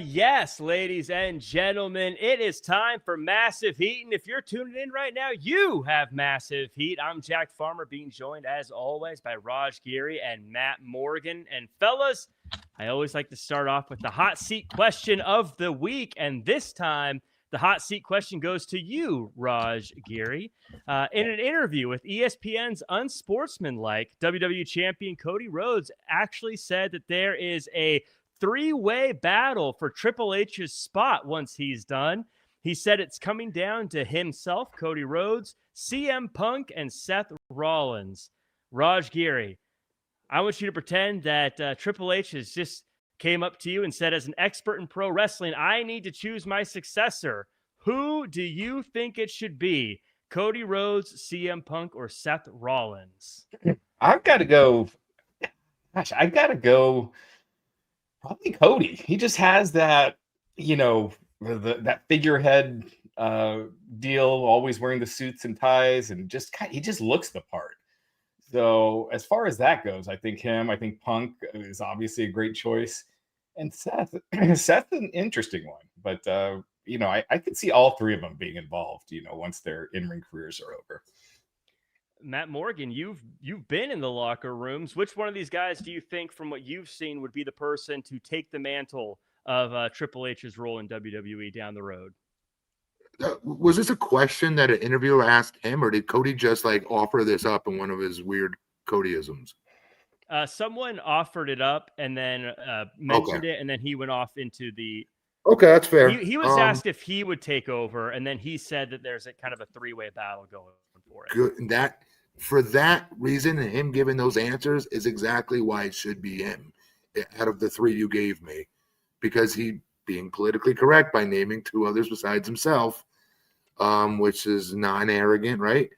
Yes, ladies and gentlemen, it is time for Massive Heat. And if you're tuning in right now, you have Massive Heat. I'm Jack Farmer, being joined as always by Raj Geary and Matt Morgan. And fellas, I always like to start off with the hot seat question of the week. And this time, the hot seat question goes to you, Raj Geary. In an interview with ESPN's Unsportsmanlike, WWE champion Cody Rhodes actually said that there is a three-way battle for Triple H's spot once he's done. He said it's coming down to himself, Cody Rhodes, CM Punk, and Seth Rollins. Raj Geary, I want you to pretend that Triple H has just came up to you and said, as an expert in pro wrestling, I need to choose my successor. Who do you think it should be? Cody Rhodes, CM Punk, or Seth Rollins? I've got to go. Gosh, I got to go. Probably Cody. He just has that, that figurehead deal, always wearing the suits and ties, and he just looks the part. So as far as that goes, I think Punk is obviously a great choice, and Seth's an interesting one. But I could see all three of them being involved. Once their in-ring careers are over. Matt Morgan, you've been in the locker rooms. Which one of these guys do you think, from what you've seen, would be the person to take the mantle of Triple H's role in WWE down the road? Was this a question that an interviewer asked him, or did Cody just offer this up in one of his weird Codyisms? Someone offered it up and then mentioned it, and then he went off into the. Okay, that's fair. He was asked if he would take over, and then he said that there's a kind of a three-way battle going for it. Good. For that reason, and him giving those answers is exactly why it should be him out of the three you gave me, because he being politically correct by naming two others besides himself, which is non-arrogant, right?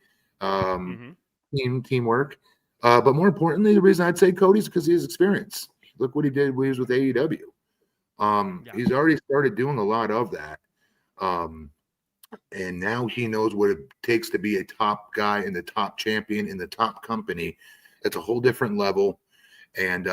Teamwork. But more importantly, the reason I'd say Cody's because he has experience. Look what he did when he was with AEW. He's already started doing a lot of that. And now he knows what it takes to be a top guy and the top champion in the top company. It's a whole different level. And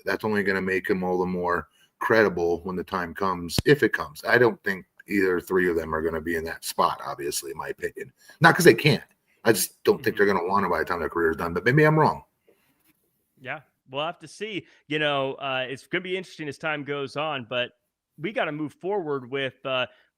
that's only going to make him all the more credible when the time comes, if it comes. I don't think either three of them are going to be in that spot, obviously, in my opinion. Not because they can't. I just don't think they're going to want to by the time their career is done. But maybe I'm wrong. Yeah, we'll have to see. It's going to be interesting as time goes on. But we got to move forward with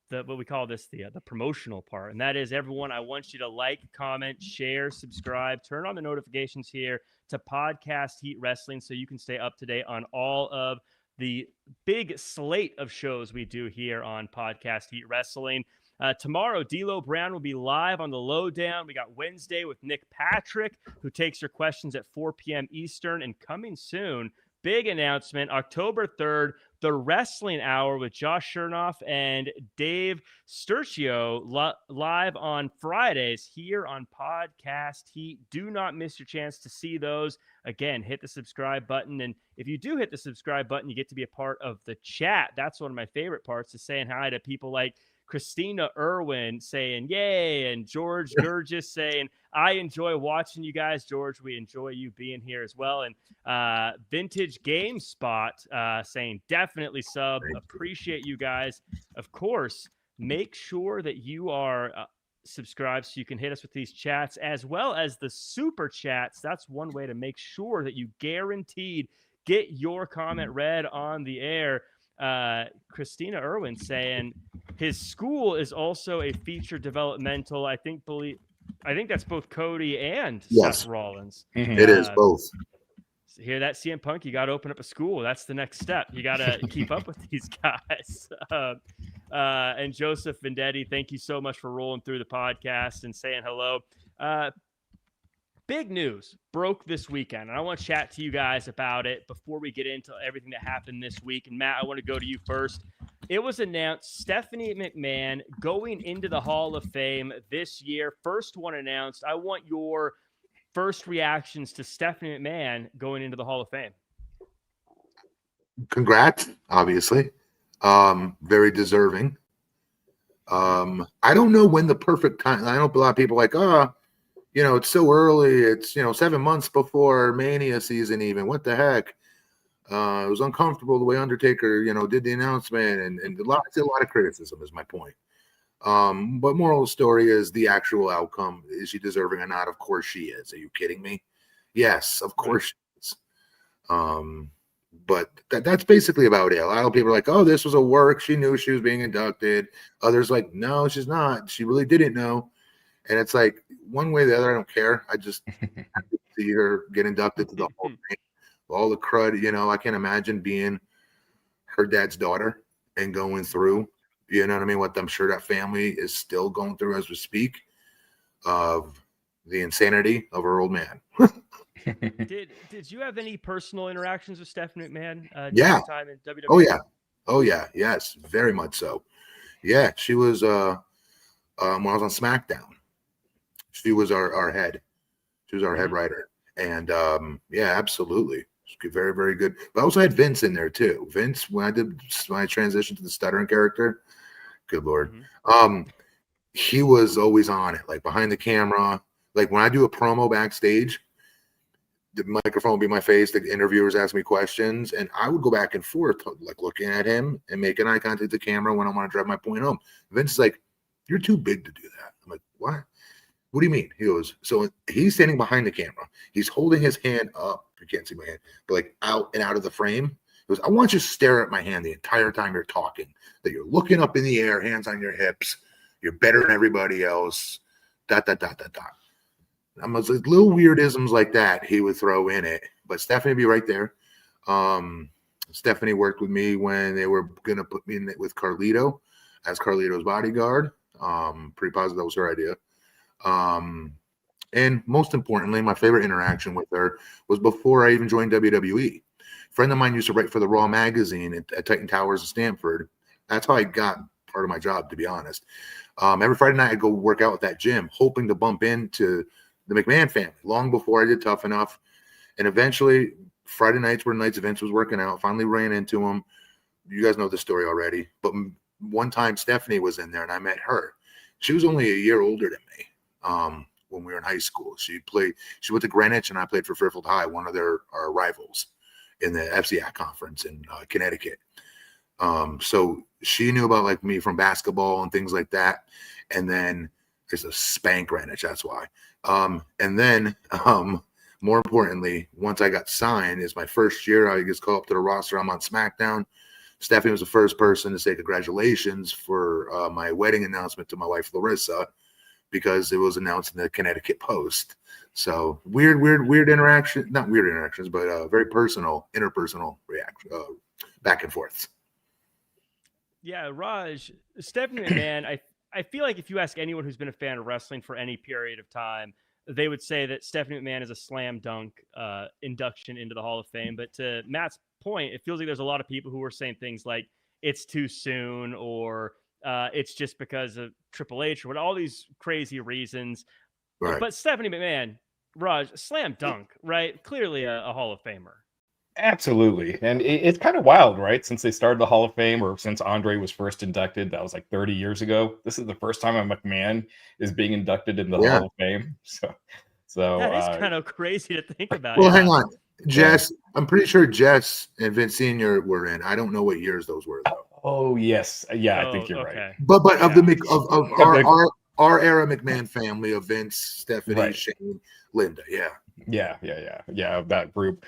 what we call this, the promotional part. And that is, everyone, I want you to like, comment, share, subscribe, turn on the notifications here to Podcast Heat Wrestling so you can stay up to date on all of the big slate of shows we do here on Podcast Heat Wrestling. Tomorrow, D'Lo Brown will be live on the Lowdown. We got Wednesday with Nick Patrick, who takes your questions at 4 p.m. Eastern. And coming soon, big announcement, October 3rd, the Wrestling Hour with Josh Chernoff and Dave Sturcio live on Fridays here on Podcast Heat. Do not miss your chance to see those. Again, hit the subscribe button. And if you do hit the subscribe button, you get to be a part of the chat. That's one of my favorite parts, is saying hi to people like Christina Irwin saying yay, and George Gurgis saying, I enjoy watching you guys. George, we enjoy you being here as well. And Vintage Game Spot saying definitely sub. Appreciate you guys. Of course, make sure that you are subscribed so you can hit us with these chats as well as the super chats. That's one way to make sure that you guaranteed get your comment read on the air. Christina Irwin saying his school is also a feature developmental. I think that's both Cody and Seth Rollins. It is both. Hear that, CM Punk? You got to open up a school. That's the next step. You got to keep up with these guys. And Joseph Vendetti, thank you so much for rolling through the podcast and saying hello. Big news broke this weekend, and I want to chat to you guys about it before we get into everything that happened this week. And Matt, I want to go to you first. It was announced Stephanie McMahon going into the Hall of Fame this year. First one announced. I want your first reactions to Stephanie McMahon going into the Hall of Fame. Congrats, obviously. Very deserving. I don't know when the perfect time. I know a lot of people are like, it's so early. It's, 7 months before Mania season even. What the heck? It was uncomfortable the way Undertaker, did the announcement, and a lot of criticism is my point. But moral of the story is the actual outcome. Is she deserving or not? Of course she is. Are you kidding me? Yes, of course she is. But that's basically about it. A lot of people are like, oh, this was a work. She knew she was being inducted. Others like, no, she's not. She really didn't know. And it's like, one way or the other, I don't care. I just see her get inducted to the Hall of Fame. All the crud, I can't imagine being her dad's daughter and going through, you know what I mean? What I'm sure that family is still going through as we speak, of the insanity of her old man. Did you have any personal interactions with Stephanie McMahon during Yeah. your time in WWE? Oh yeah. Yes, very much so. Yeah, she was when I was on SmackDown. She was our head. She was our head writer. And yeah, absolutely. Very, very good. But I also had Vince in there too. Vince, when I transitioned to the stuttering character, good Lord. He was always on it, like behind the camera. Like when I do a promo backstage, the microphone would be my face, the interviewers ask me questions, and I would go back and forth, like looking at him and making eye contact with the camera when I want to drive my point home. Vince is like, "You're too big to do that." I'm like, "What? What do you mean?" He goes, so he's standing behind the camera. He's holding his hand up. You can't see my hand, but like out and out of the frame. He goes, "I want you to stare at my hand the entire time you're talking, that you're looking up in the air, hands on your hips. You're better than everybody else. ... I'm like, little weirdisms like that he would throw in it. But Stephanie would be right there. Stephanie worked with me when they were going to put me in with Carlito as Carlito's bodyguard. Pretty positive that was her idea. And most importantly, my favorite interaction with her was before I even joined WWE. A friend of mine used to write for the Raw magazine at Titan Towers in Stamford. That's how I got part of my job, to be honest. Every Friday night, I'd go work out at that gym, hoping to bump into the McMahon family long before I did Tough Enough. And eventually, Friday nights were nights Vince was working out. Finally ran into him. You guys know the story already. But one time, Stephanie was in there, and I met her. She was only a year older than me when we were in high school. She went to Greenwich, and I played for Fairfield High, one of our rivals in the FCAC conference in Connecticut. So she knew about like me from basketball and things like that. And then there's a spank Greenwich, that's why. And then more importantly, once I got signed, is my first year, I just called up to the roster. I'm on SmackDown. Stephanie was the first person to say congratulations for my wedding announcement to my wife, Larissa, because it was announced in the Connecticut Post. So weird interaction, not weird interactions, but very personal, interpersonal reaction, back and forth. Yeah, Raj, Stephanie McMahon, I feel like if you ask anyone who's been a fan of wrestling for any period of time, they would say that Stephanie McMahon is a slam dunk induction into the Hall of Fame. But to Matt's point, it feels like there's a lot of people who are saying things like it's too soon, or it's just because of Triple H, or what, all these crazy reasons. Right. But Stephanie McMahon, Raj, slam dunk, right? Clearly a Hall of Famer. Absolutely. And it's kind of wild, right? Since they started the Hall of Fame, or since Andre was first inducted, that was like 30 years ago. This is the first time a McMahon is being inducted in the Hall of Fame. So that is kind of crazy to think about. Well, hang on. Jess, I'm pretty sure Jess and Vince Sr. were in. I don't know what years those were, though. Oh, yes. Yeah, I think you're right. But of our era McMahon family of Vince, Stephanie, Shane, Linda. Yeah, of that group.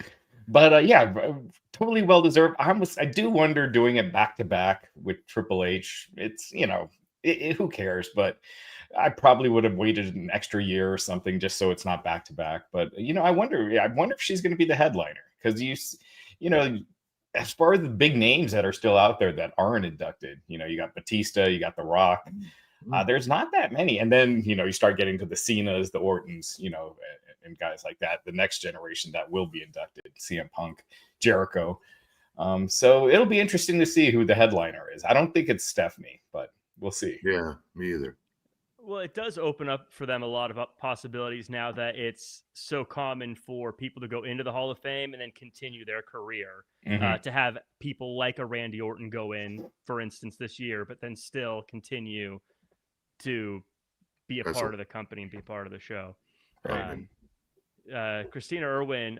But yeah, totally well deserved. I do wonder doing it back to back with Triple H. It's, who cares? But I probably would have waited an extra year or something just so it's not back to back. But I wonder if she's going to be the headliner, because as far as the big names that are still out there that aren't inducted, you got Batista, you got The Rock. There's not that many. And then, you start getting to the Cenas, the Ortons, and guys like that, the next generation that will be inducted, CM Punk, Jericho. So it'll be interesting to see who the headliner is. I don't think it's Stephanie, but we'll see. Yeah, me either. Well, it does open up for them a lot of possibilities now that it's so common for people to go into the Hall of Fame and then continue their career. To have people like a Randy Orton go in, for instance, this year, but then still continue to be a part of the company and be part of the show. Christina Irwin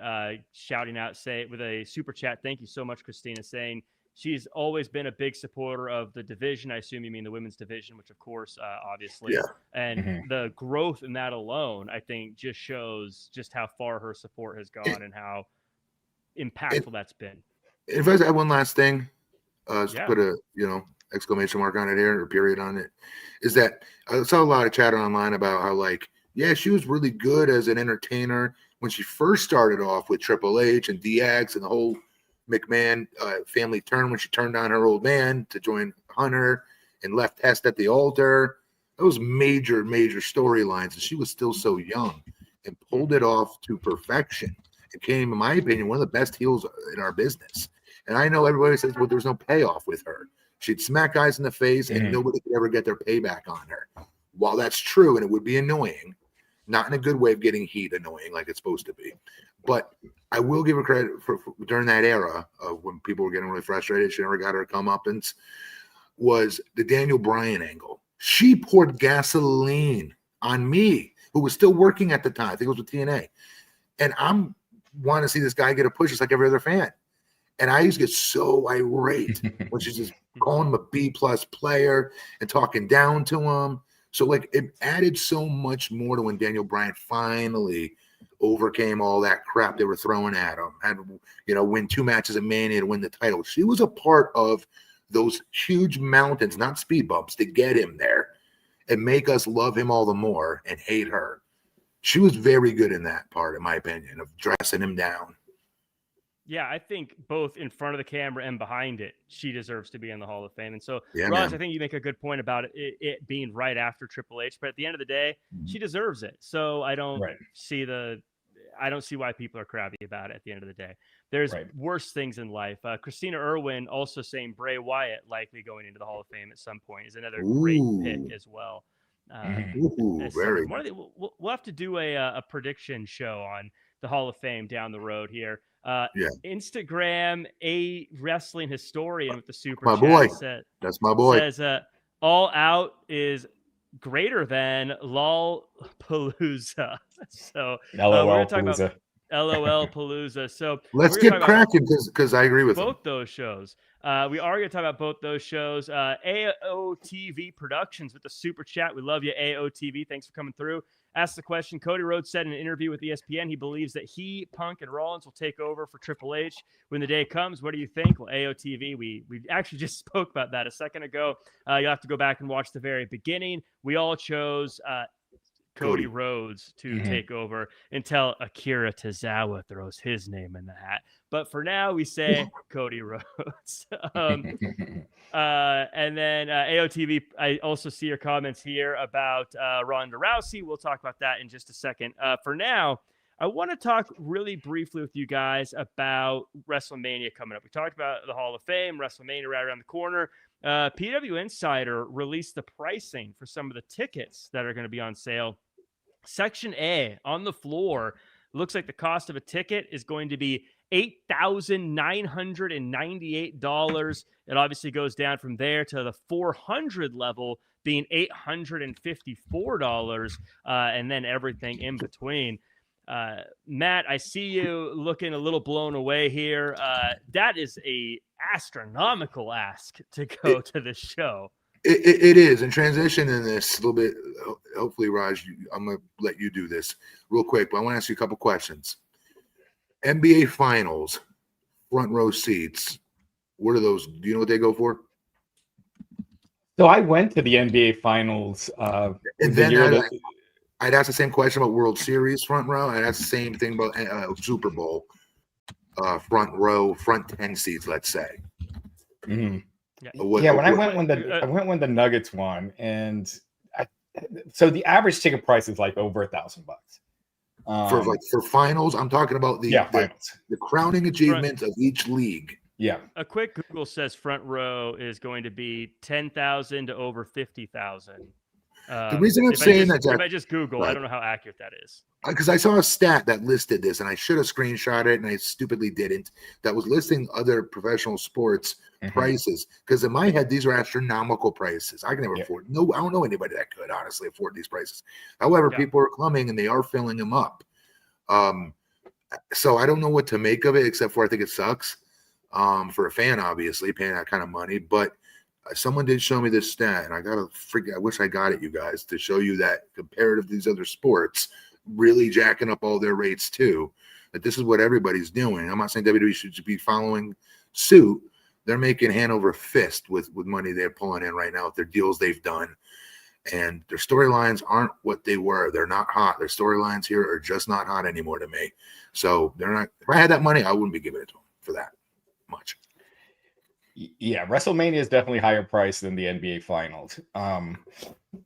shouting out, say with a super chat. Thank you so much, Christina, saying she's always been a big supporter of the division. I assume you mean the women's division, which of course, obviously, Yeah. and the growth in that alone, I think, just shows just how far her support has gone and how impactful that's been. If I add one last thing, to Yeah. put a exclamation mark on it here or period on it, is that I saw a lot of chatter online about how she was really good as an entertainer when she first started off with Triple H and DX and the whole McMahon family turn when she turned on her old man to join Hunter and left Hest at the altar. Those major storylines, and she was still so young and pulled it off to perfection. It came, in my opinion, one of the best heels in our business. And I know everybody says, well, there's no payoff with her. She'd smack guys in the face and nobody could ever get their payback on her. While that's true, and it would be annoying, not in a good way of getting heat annoying like it's supposed to be. But I will give her credit for during that era of when people were getting really frustrated, she never got her comeuppance, was the Daniel Bryan angle. She poured gasoline on me, who was still working at the time. I think it was with TNA. And I'm want to see this guy get a push just like every other fan. And I used to get so irate when she's just calling him a B-plus player and talking down to him. So it added so much more to when Daniel Bryan finally overcame all that crap they were throwing at him. Had win 2 matches at Mania to win the title. She was a part of those huge mountains, not speed bumps, to get him there and make us love him all the more and hate her. She was very good in that part, in my opinion, of dressing him down. Yeah, I think both in front of the camera and behind it, she deserves to be in the Hall of Fame. And so, Yeah, Raj, man. I think you make a good point about it being right after Triple H. But at the end of the day, she deserves it. So I don't see why people are crabby about it at the end of the day. There's worse things in life. Christina Irwin also saying Bray Wyatt likely going into the Hall of Fame at some point is another great pick as well. Very. We'll have to do a prediction show on the Hall of Fame down the road here. Instagram, a wrestling historian with the super my chat boy. said, that's my boy. Says All Out is greater than Lollapalooza. So we're going to talk about LOL-palooza. So let's get cracking because I agree with both those shows. We are going to talk about both those shows. AOTV Productions with the super chat. We love you, AOTV. Thanks for coming through. Asked the question. Cody Rhodes said in an interview with ESPN he believes that he, Punk, and Rollins will take over for Triple H when the day comes. What do you think? Well, AOTV, we actually just spoke about that a second ago. You'll have to go back and watch the very beginning. We all chose Cody Rhodes to take over until Akira Tozawa throws his name in the hat. But for now, we say Cody Rhodes. And then AOTV, I also see your comments here about Ronda Rousey. We'll talk about that in just a second. For now, I want to talk really briefly with you guys about WrestleMania coming up. We talked about the Hall of Fame, WrestleMania right around the corner. PW Insider released the pricing for some of the tickets that are going to be on sale. Section A on the floor looks like the cost of a ticket is going to be $8,998. It obviously goes down from there to the 400 level being $854, and then everything in between. Matt, I see you looking a little blown away here. That is a astronomical ask to go to the show. It is. And transition in this a little bit, hopefully, Raj, I'm going to let you do this real quick, but I want to ask you a couple questions. NBA Finals, front row seats, what are those? Do you know what they go for? So I went to the NBA Finals. And then I'd ask the same question about World Series front row. I'd ask the same thing about Super Bowl front row, front 10 seats, let's say. Mm-hmm. When I went when the Nuggets won, and so the average ticket price is like over $1,000. For finals, I'm talking about the crowning achievements of each league. Yeah. A quick Google says front row is going to be 10,000 to over 50,000. The reason I'm saying that, if I just Google, I don't know how accurate that is. Because I saw a stat that listed this, and I should have screenshot it, and I stupidly didn't. That was listing other professional sports prices. Because in my head, these are astronomical prices. I can never afford. No, I don't know anybody that could honestly afford these prices. However, people are coming, and they are filling them up. So I don't know what to make of it, except for I think it sucks for a fan, obviously, paying that kind of money. But someone did show me this stat, and I wish I got it, you guys, to show you that comparative to these other sports, really jacking up all their rates too. That this is what everybody's doing. I'm not saying WWE should be following suit. They're making hand over fist with money they're pulling in right now with their deals they've done. And their storylines aren't what they were. They're not hot. Their storylines here are just not hot anymore to me. So they're not. If I had that money, I wouldn't be giving it to them for that much. Yeah, WrestleMania is definitely higher price than the NBA Finals.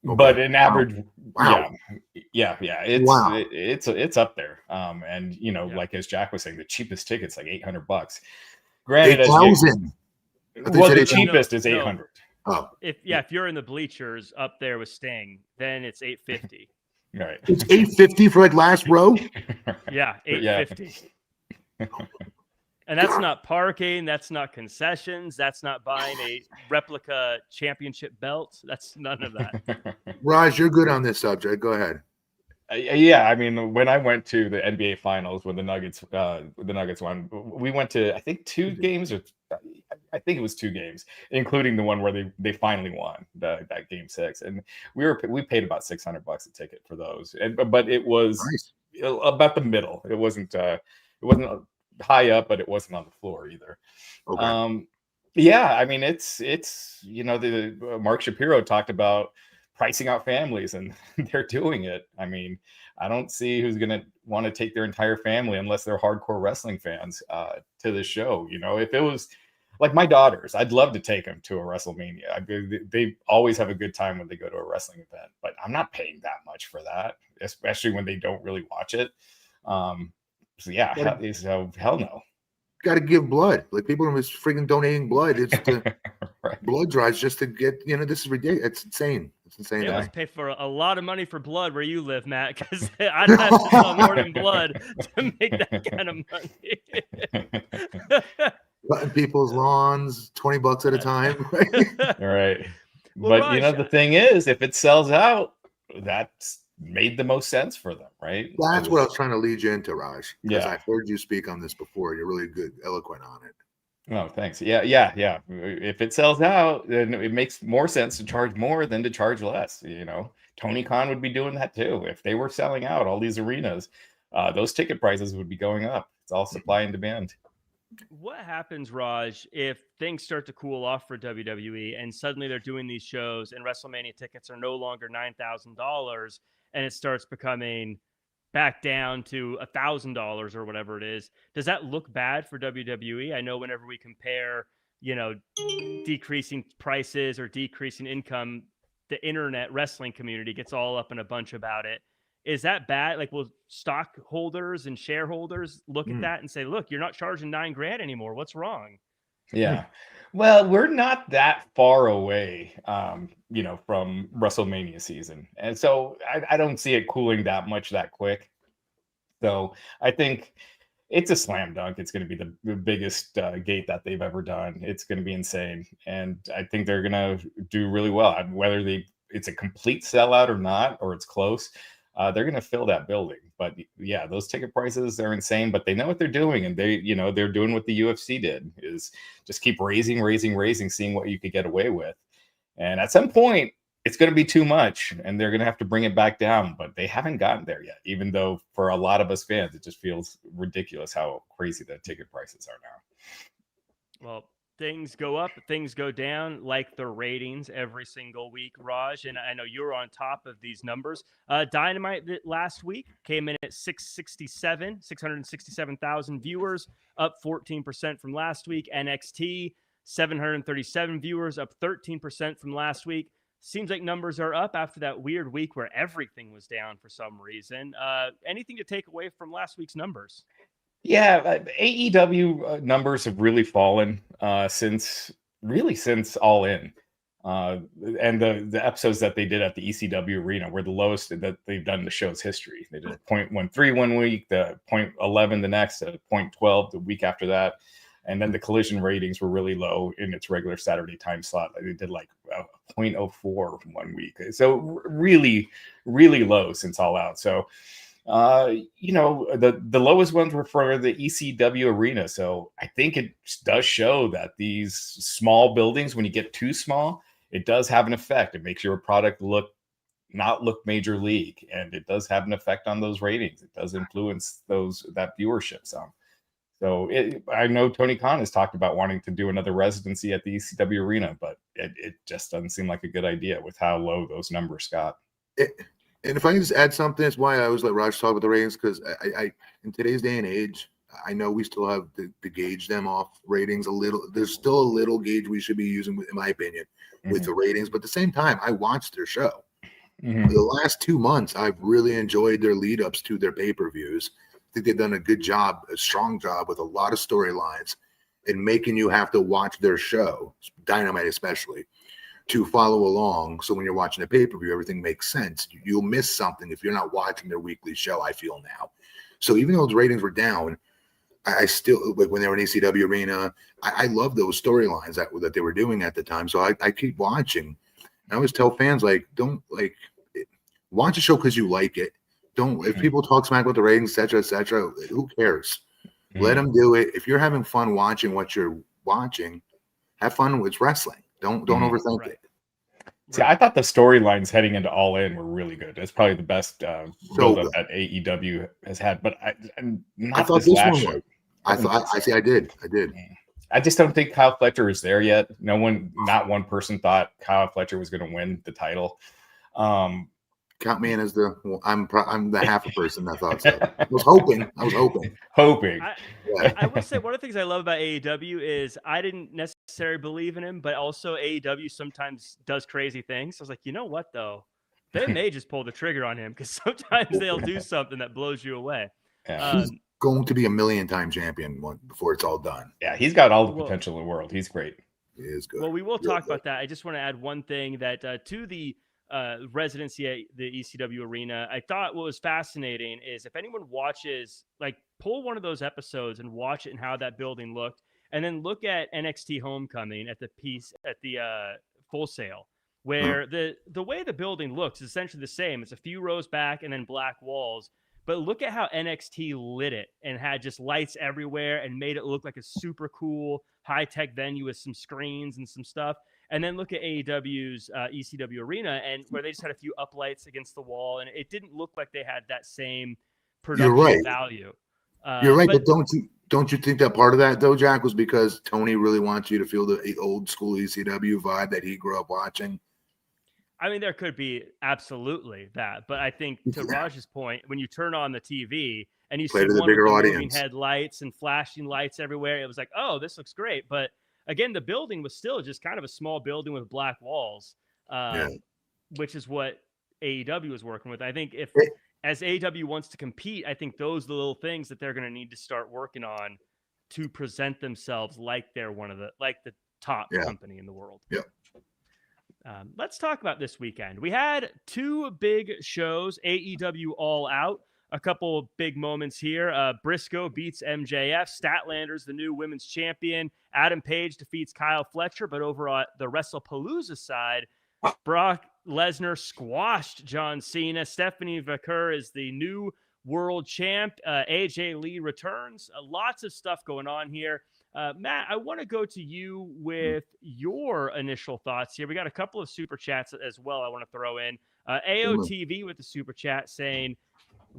But an average, yeah, it's up there. And like as Jack was saying, the cheapest ticket's like $800. Granted, 8,000. Well, the cheapest is 800. Oh, if you're in the bleachers up there with Sting, then it's $850. Right, it's $850 for like last row. Yeah, $850. And that's not parking. That's not concessions. That's not buying a replica championship belt. That's none of that. Raj, you're good on this subject. Go ahead. Yeah, I mean, when I went to the NBA Finals when the Nuggets won, we went to I think 2 games, or I think it was 2 games, including the one where they finally won that game 6, and we paid about $600 a ticket for those, but it was nice. About the middle. It wasn't high up, but it wasn't on the floor either. Okay. Yeah, I mean, it's the Mark Shapiro talked about pricing out families, and they're doing it. I mean, I don't see who's going to want to take their entire family unless they're hardcore wrestling fans to the show. If it was like my daughters, I'd love to take them to a WrestleMania. They always have a good time when they go to a wrestling event, but I'm not paying that much for that, especially when they don't really watch it. So hell no. Got to give blood. Like people are just freaking donating blood. It's right. Blood drives just to get. This is ridiculous. It's insane. It's insane. They must pay for a lot of money for blood where you live, Matt, because I'd have to sell more than blood to make that kind of money. Cutting people's lawns, $20 at a time. Right. Well, but Raj, the thing is, if it sells out, that's made the most sense for them, right? That's what I was trying to lead you into, Raj. Because Yeah, I've heard you speak on this before. You're really good, eloquent on it. Oh, thanks. Yeah. If it sells out, then it makes more sense to charge more than to charge less. Tony Khan would be doing that too. If they were selling out all these arenas, those ticket prices would be going up. It's all supply and demand. What happens, Raj, if things start to cool off for WWE and suddenly they're doing these shows and WrestleMania tickets are no longer $9,000 and it starts becoming back down to $1,000 or whatever it is? Does that look bad for WWE? I know whenever we compare, decreasing prices or decreasing income, the internet wrestling community gets all up in a bunch about it. Is that bad? Like, will stockholders and shareholders look at that and say, look, you're not charging $9,000 anymore. What's wrong? Yeah. Well, we're not that far away, from WrestleMania season. And so I don't see it cooling that much that quick. So I think it's a slam dunk. It's going to be the biggest gate that they've ever done. It's going to be insane. And I think they're going to do really well. Whether it's a complete sellout or not, or it's close, they're going to fill that building. But yeah, those ticket prices are insane, but they know what they're doing. And they're doing what the UFC did, is just keep raising, seeing what you could get away with. And at some point, it's going to be too much and they're going to have to bring it back down, but they haven't gotten there yet. Even though for a lot of us fans, it just feels ridiculous how crazy the ticket prices are now. Well, things go up, things go down, like the ratings every single week, Raj. And I know you're on top of these numbers. Dynamite last week came in at 667,000 viewers, up 14% from last week. NXT, 737 viewers, up 13% from last week. Seems like numbers are up after that weird week where everything was down for some reason. Anything to take away from last week's numbers? Yeah, AEW numbers have really fallen since All In. And the episodes that they did at the ECW arena were the lowest that they've done in the show's history. They did 0.13 one week, the 0.11 the next, 0.12 the week after that. And then the Collision ratings were really low in its regular Saturday time slot. They did like 0.04 1 week. So really, really low since All Out. So The lowest ones were for the ECW arena. So I think it does show that these small buildings, when you get too small, it does have an effect. It makes your product not look major league, and it does have an effect on those ratings. It does influence that viewership some. So I know Tony Khan has talked about wanting to do another residency at the ECW arena, but it just doesn't seem like a good idea with how low those numbers got. And if I can just add something, that's why I always let Raj talk about the ratings, because I in today's day and age, I know we still have to gauge them off ratings a little. There's still a little gauge we should be using, in my opinion, with the ratings. But at the same time, I watched their show. For the last 2 months, I've really enjoyed their lead-ups to their pay-per-views. I think they've done a good job, a strong job with a lot of storylines and making you have to watch their show, Dynamite especially, to follow along. So when you're watching a pay-per-view, everything makes sense. You'll miss something if you're not watching their weekly show, I feel now. So even though the ratings were down, I still, like when they were in ECW arena, I love those storylines that they were doing at the time. So I keep watching. I always tell fans, don't watch a show because you like it. Don't, if people talk smack about the ratings, et cetera, who cares? Let them do it. If you're having fun watching what you're watching, have fun with wrestling. Don't overthink it. See, I thought the storylines heading into All In were really good. It's probably the best build-up that AEW has had. But I thought this last show. I did. I just don't think Kyle Fletcher is there yet. Not one person thought Kyle Fletcher was going to win the title. Count me in as I'm the half a person that thought so. I was hoping. I would say one of the things I love about AEW is I didn't necessarily believe in him, but also AEW sometimes does crazy things. I was like, you know what though? They may just pull the trigger on him because sometimes they'll do something that blows you away. He's going to be a million-time champion before it's all done. Yeah, he's got all the potential in the world. He's great. He is good. Well, we will talk about that. I just want to add one thing that to the residency at the ECW arena, I thought what was fascinating is if anyone watches, pull one of those episodes and watch it and how that building looked, and then look at NXT Homecoming at the Full Sail, where the way the building looks is essentially the same. It's a few rows back and then black walls. But look at how NXT lit it and had just lights everywhere and made it look like a super cool high-tech venue with some screens and some stuff. And then look at AEW's ECW arena, and where they just had a few uplights against the wall, and it didn't look like they had that same production value. You're right, but don't you think that part of that though, Jack, was because Tony really wants you to feel the old school ECW vibe that he grew up watching? I mean, there could be absolutely that, but I think to Raj's point, when you turn on the TV and you see one with the moving headlights and flashing lights everywhere, it was like, oh, this looks great, but again, the building was still just kind of a small building with black walls, which is what AEW was working with. I think as AEW wants to compete, I think those are the little things that they're going to need to start working on to present themselves like they're the top company in the world. Yeah. Let's talk about this weekend. We had two big shows, AEW All Out. A couple of big moments here. Briscoe beats MJF. Statlander's the new women's champion. Adam Page defeats Kyle Fletcher. But over at the Wrestlepalooza side, Brock Lesnar squashed John Cena. Stephanie Vaquer is the new world champ. AJ Lee returns. Lots of stuff going on here. Matt, I want to go to you with your initial thoughts here. We got a couple of super chats as well I want to throw in. AOTV with the super chat saying,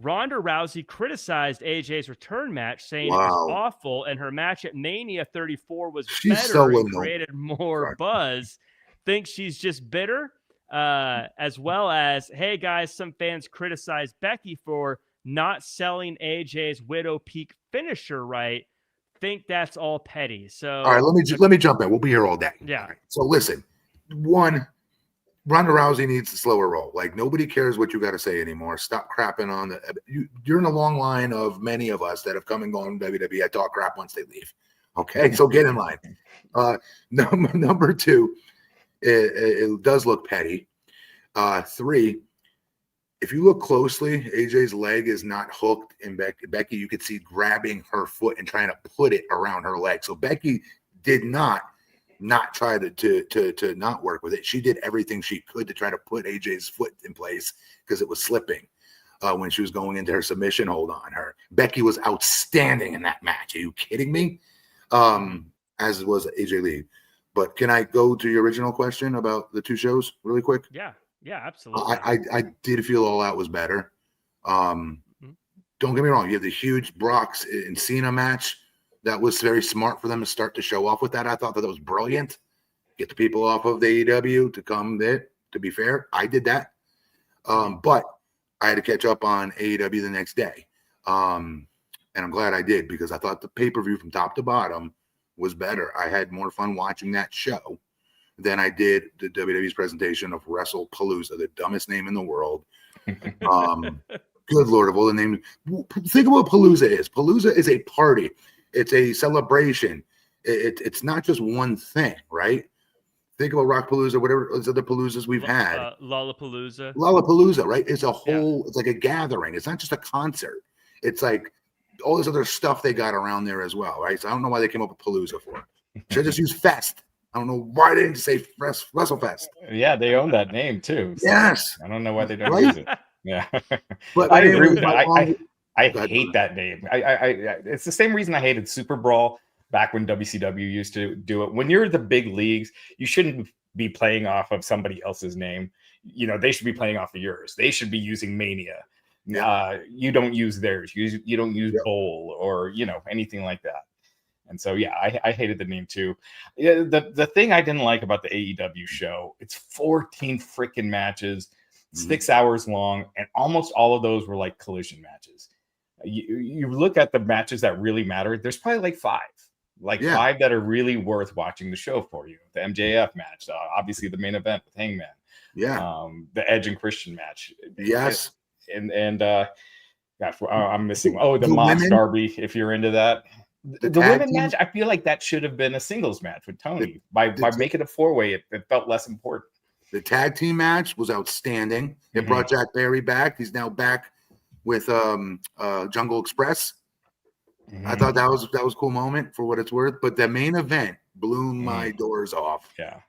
Ronda Rousey criticized AJ's return match, saying it was awful, and her match at Mania 34 was better and created more buzz. Thinks she's just bitter, as well as, hey guys, some fans criticized Becky for not selling AJ's Widow Peak finisher right. Think that's all petty. So all right, let me jump in. We'll be here all day. Yeah. Right. So listen, one, Ronda Rousey needs to slow her roll. Like, nobody cares what you got to say anymore. Stop crapping on you're in a long line of many of us that have come and gone to WWE. I talk crap once they leave. Okay, so get in line. Number two, it does look petty. Three, if you look closely, AJ's leg is not hooked, and Becky, you could see grabbing her foot and trying to put it around her leg. So Becky did not try to not work with it. She did everything she could to try to put AJ's foot in place because it was slipping. when she was going into her submission hold on her. Becky was outstanding in that match. Are you kidding me? As was AJ Lee. But can I go to your original question about the two shows really quick? Yeah, absolutely. I did feel All Out was better. Don't get me wrong. You have the huge Brock's and Cena match. That was very smart for them to start to show off with that. I thought that was brilliant. Get the people off of the AEW to come there. To be fair, I did that. But I had to catch up on AEW the next day. And I'm glad I did because I thought the pay-per-view from top to bottom was better. I had more fun watching that show than I did the WWE's presentation of Wrestlepalooza, the dumbest name in the world. Good Lord of all the names. Think of what Palooza is. Palooza is a party. It's a celebration. It's not just one thing, right? Think about Rockpalooza, whatever those other paloozas we've had. Lollapalooza, right? It's a whole, it's like a gathering. It's not just a concert. It's like all this other stuff they got around there as well, right? So I don't know why they came up with Palooza for. Should have just used Fest. I don't know why they didn't say WrestleFest. Yeah, they own that name too. So yes. I don't know why they don't use it. Yeah. But I agree with that. I hate that name. It's the same reason I hated Super Brawl back when WCW used to do it. When you're the big leagues, you shouldn't be playing off of somebody else's name. You know, they should be playing off of yours. They should be using Mania. You don't use theirs. You don't use Bowl or, you know, anything like that. And so, yeah, I hated the name too. Yeah, the thing I didn't like about the AEW show, it's 14 freaking matches, 6 hours long, and almost all of those were like collision matches. You look at the matches that really matter, there's probably like five that are really worth watching the show for you. The MJF match, obviously the main event with Hangman. Yeah. The Edge and Christian match. Yes. And gosh, I'm missing. Oh, the Mox Derby, if you're into that. The women match, I feel like that should have been a singles match with Tony. By making it a four-way, it felt less important. The tag team match was outstanding. It brought Jack Barry back. He's now back with Jungle Express. I thought that was a cool moment for what it's worth. But the main event blew my doors off. Yeah.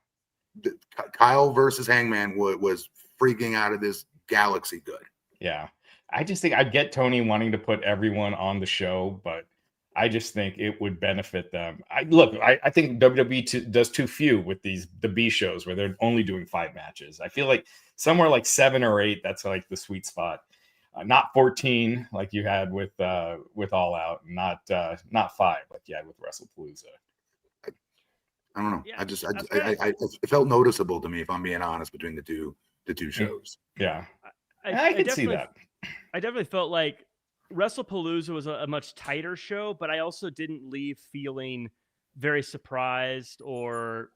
Kyle versus Hangman was freaking out of this galaxy good. Yeah. I just think I get Tony wanting to put everyone on the show, but I just think it would benefit them. I think WWE does too few with the B shows where they're only doing 5 matches. I feel like somewhere like 7 or 8, that's like the sweet spot. Not 14 like you had with All Out, not 5 like you had with Wrestlepalooza. I don't know. Yeah, it felt noticeable to me, if I'm being honest, between the two shows. Yeah, I can see that. I definitely felt like Wrestlepalooza was a much tighter show, but I also didn't leave feeling very surprised or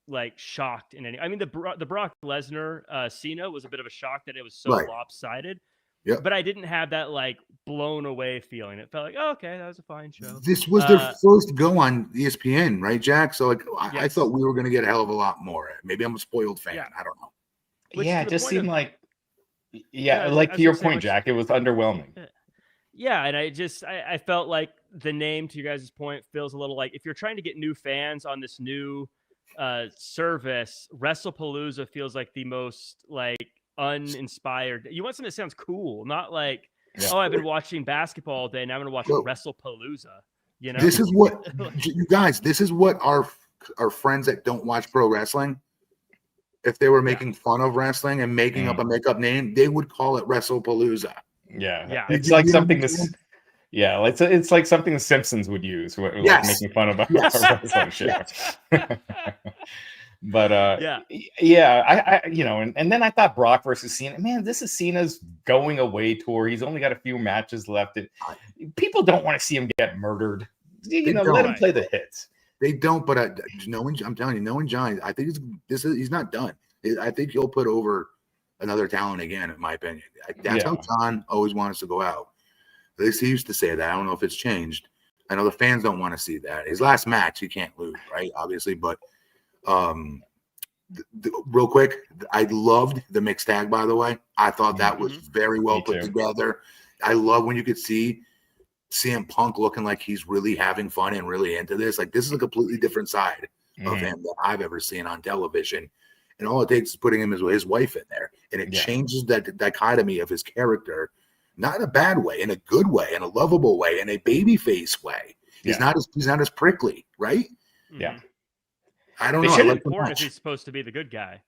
like shocked in any. I mean, the Brock Lesnar Cena was a bit of a shock that it was so lopsided. Yep. But I didn't have that like blown away feeling. It felt like, oh, okay, that was a fine show. This was their first go on ESPN, right, Jack? So like, I thought we were going to get a hell of a lot more. Maybe I'm a spoiled fan. I don't know. It just seemed like, like to your point, Jack, it was underwhelming. Yeah, and I felt like the name, to you guys' point, feels a little like if you're trying to get new fans on this new service, Wrestlepalooza feels like the most like uninspired. You want something that sounds cool, not like, I've been watching basketball all day, now I'm going to watch Wrestlepalooza. You know, this is what you guys. This is what our friends that don't watch pro wrestling, if they were making fun of wrestling and making up a make-up name, they would call it Wrestlepalooza. Yeah. It's like something this. Yeah, it's like something the Simpsons would use, like making fun of a wrestling show. But I and then I thought Brock versus Cena. Man, this is Cena's going away tour. He's only got a few matches left. People don't want to see him get murdered. Let him play the hits. They don't, but I'm telling you, knowing Johnny, I think he's not done. I think he'll put over another talent again, in my opinion. That's how John always wants to go out. At least he used to say that. I don't know if it's changed. I know the fans don't want to see that. His last match, he can't lose, right? Obviously, but real quick, I loved the mixed tag, by the way. I thought that was very well put together. I love when you could see CM Punk looking like he's really having fun and really into this. Like, this is a completely different side of him that I've ever seen on television. And all it takes is putting him as his wife in there. And it changes that dichotomy of his character not in a bad way, in a good way, in a lovable way, in a babyface way. He's not as prickly, right? Mm-hmm. I don't They know. should I like important if he's supposed to be the good guy.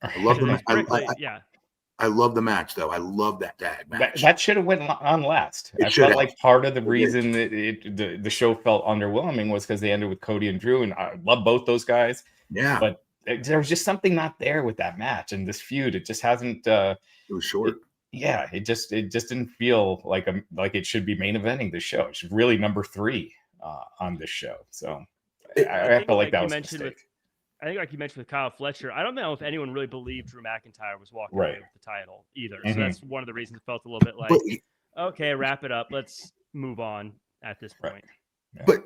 I love the He's prickly, I love the match though. I love that tag match. That should have went on last. I felt like part of the reason that the show felt underwhelming was because they ended with Cody and Drew, and I love both those guys. Yeah, but there was just something not there with that match and this feud. It just hasn't. It was short. It just didn't feel like it should be main eventing this show. It's really number 3 on this show. So I felt like that was a mistake. I think, like you mentioned with Kyle Fletcher, I don't know if anyone really believed Drew McIntyre was walking away with the title either. So that's one of the reasons it felt a little bit like, okay, wrap it up. Let's move on at this point. Yeah. But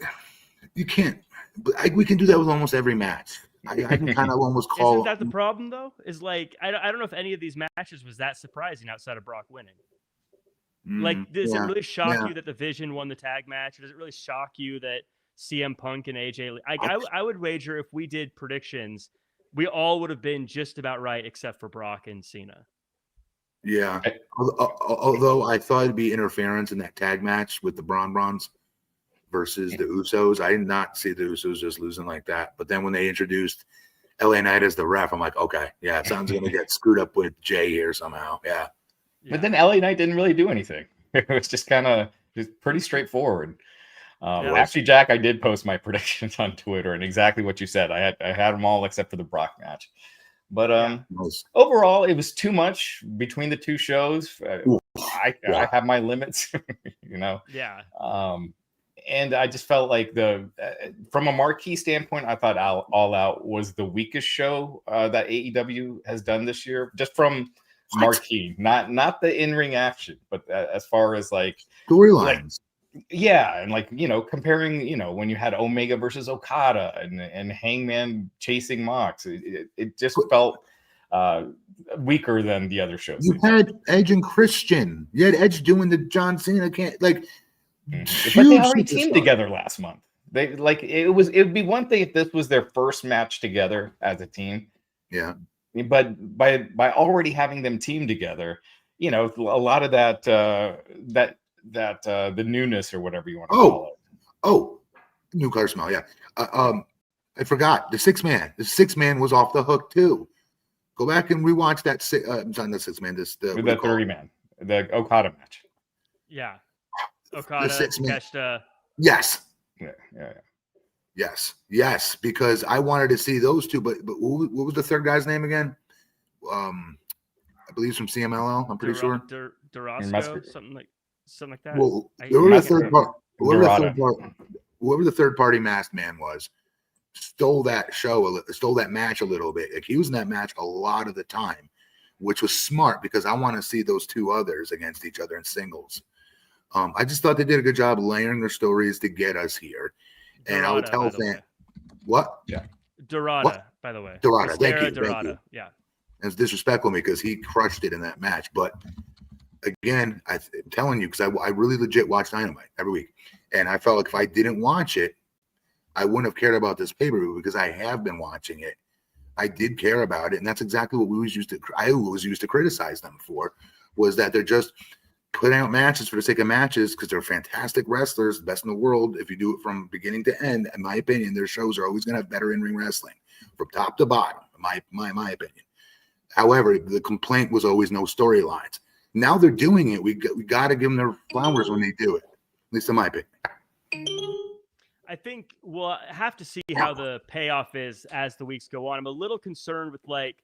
you can't. But we can do that with almost every match. I can kind of almost call. Isn't that the problem though? Is like I don't know if any of these matches was that surprising outside of Brock winning. Like, does it really shock you that the Vision won the tag match? Or does it really shock you that CM Punk and AJ? I would wager if we did predictions, we all would have been just about right except for Brock and Cena. Yeah. Although I thought it'd be interference in that tag match with the Bronze versus the Usos. I did not see the Usos just losing like that. But then when they introduced LA Knight as the ref, I'm like, okay, yeah, it sounds going to get screwed up with Jay here somehow. Yeah. But then LA Knight didn't really do anything. It was just kind of pretty straightforward. Actually, Jack, I did post my predictions on Twitter and exactly what you said. I had them all except for the Brock match. But overall, it was too much between the two shows. I have my limits, you know. Yeah. And I just felt like from a marquee standpoint, I thought All Out was the weakest show that AEW has done this year, just from marquee, not the in-ring action, but as far as like storylines. And like, you know, comparing, you know, when you had Omega versus Okada and Hangman chasing Mox, it just felt weaker than the other shows. You had Edge and Christian. You had Edge doing the John Cena but they already teamed together last month. They like it would be one thing if this was their first match together as a team. Yeah. But by already having them team together, you know, a lot of that the newness or whatever you want to call it. Oh, new car smell. Yeah. I forgot the 6-man. The 6-man was off the hook too. Go back and rewatch that. Not the 6-man. The 30-man, the Okada match. Yeah. Okada, Takeshita. Yes. Yeah. Yes. Because I wanted to see those two, but what was the third guy's name again? I believe it's from CMLL. I'm pretty sure. Durasco, something like that. Well, whoever the third party masked man was, stole that match a little bit. Like he was in that match a lot of the time, which was smart because I want to see those two others against each other in singles. I just thought they did a good job layering their stories to get us here. And I would tell fans, what? Yeah. Dorada, by the way. Dorada, thank you. Yeah. And it's disrespectful to me because he crushed it in that match. But again, I'm telling you, because I really legit watch Dynamite every week. And I felt like if I didn't watch it, I wouldn't have cared about this pay-per-view because I have been watching it. I did care about it. And that's exactly what I always used to criticize them for, was that they're just putting out matches for the sake of matches because they're fantastic wrestlers, best in the world. If you do it from beginning to end, in my opinion, their shows are always going to have better in-ring wrestling from top to bottom, in my opinion. However, the complaint was always no storylines. Now they're doing it. We got to give them their flowers when they do it, at least in my opinion. I think we'll have to see how the payoff is as the weeks go on. I'm a little concerned with like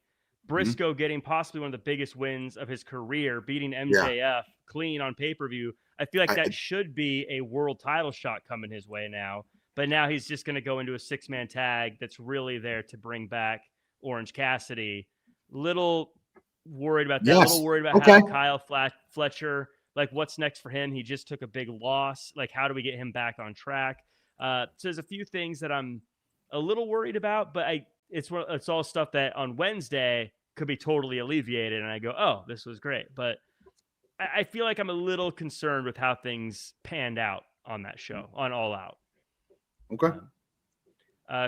Briscoe getting possibly one of the biggest wins of his career, beating MJF clean on pay-per-view. I feel like that should be a world title shot coming his way now. But now he's just going to go into a 6-man tag that's really there to bring back Orange Cassidy. Little worried about that. Little worried about how Kyle Fletcher, like what's next for him? He just took a big loss. Like, how do we get him back on track? So there's a few things that I'm a little worried about, but it's all stuff that on Wednesday could be totally alleviated. And I go, oh, this was great. But I feel like I'm a little concerned with how things panned out on that show, on All Out. Okay.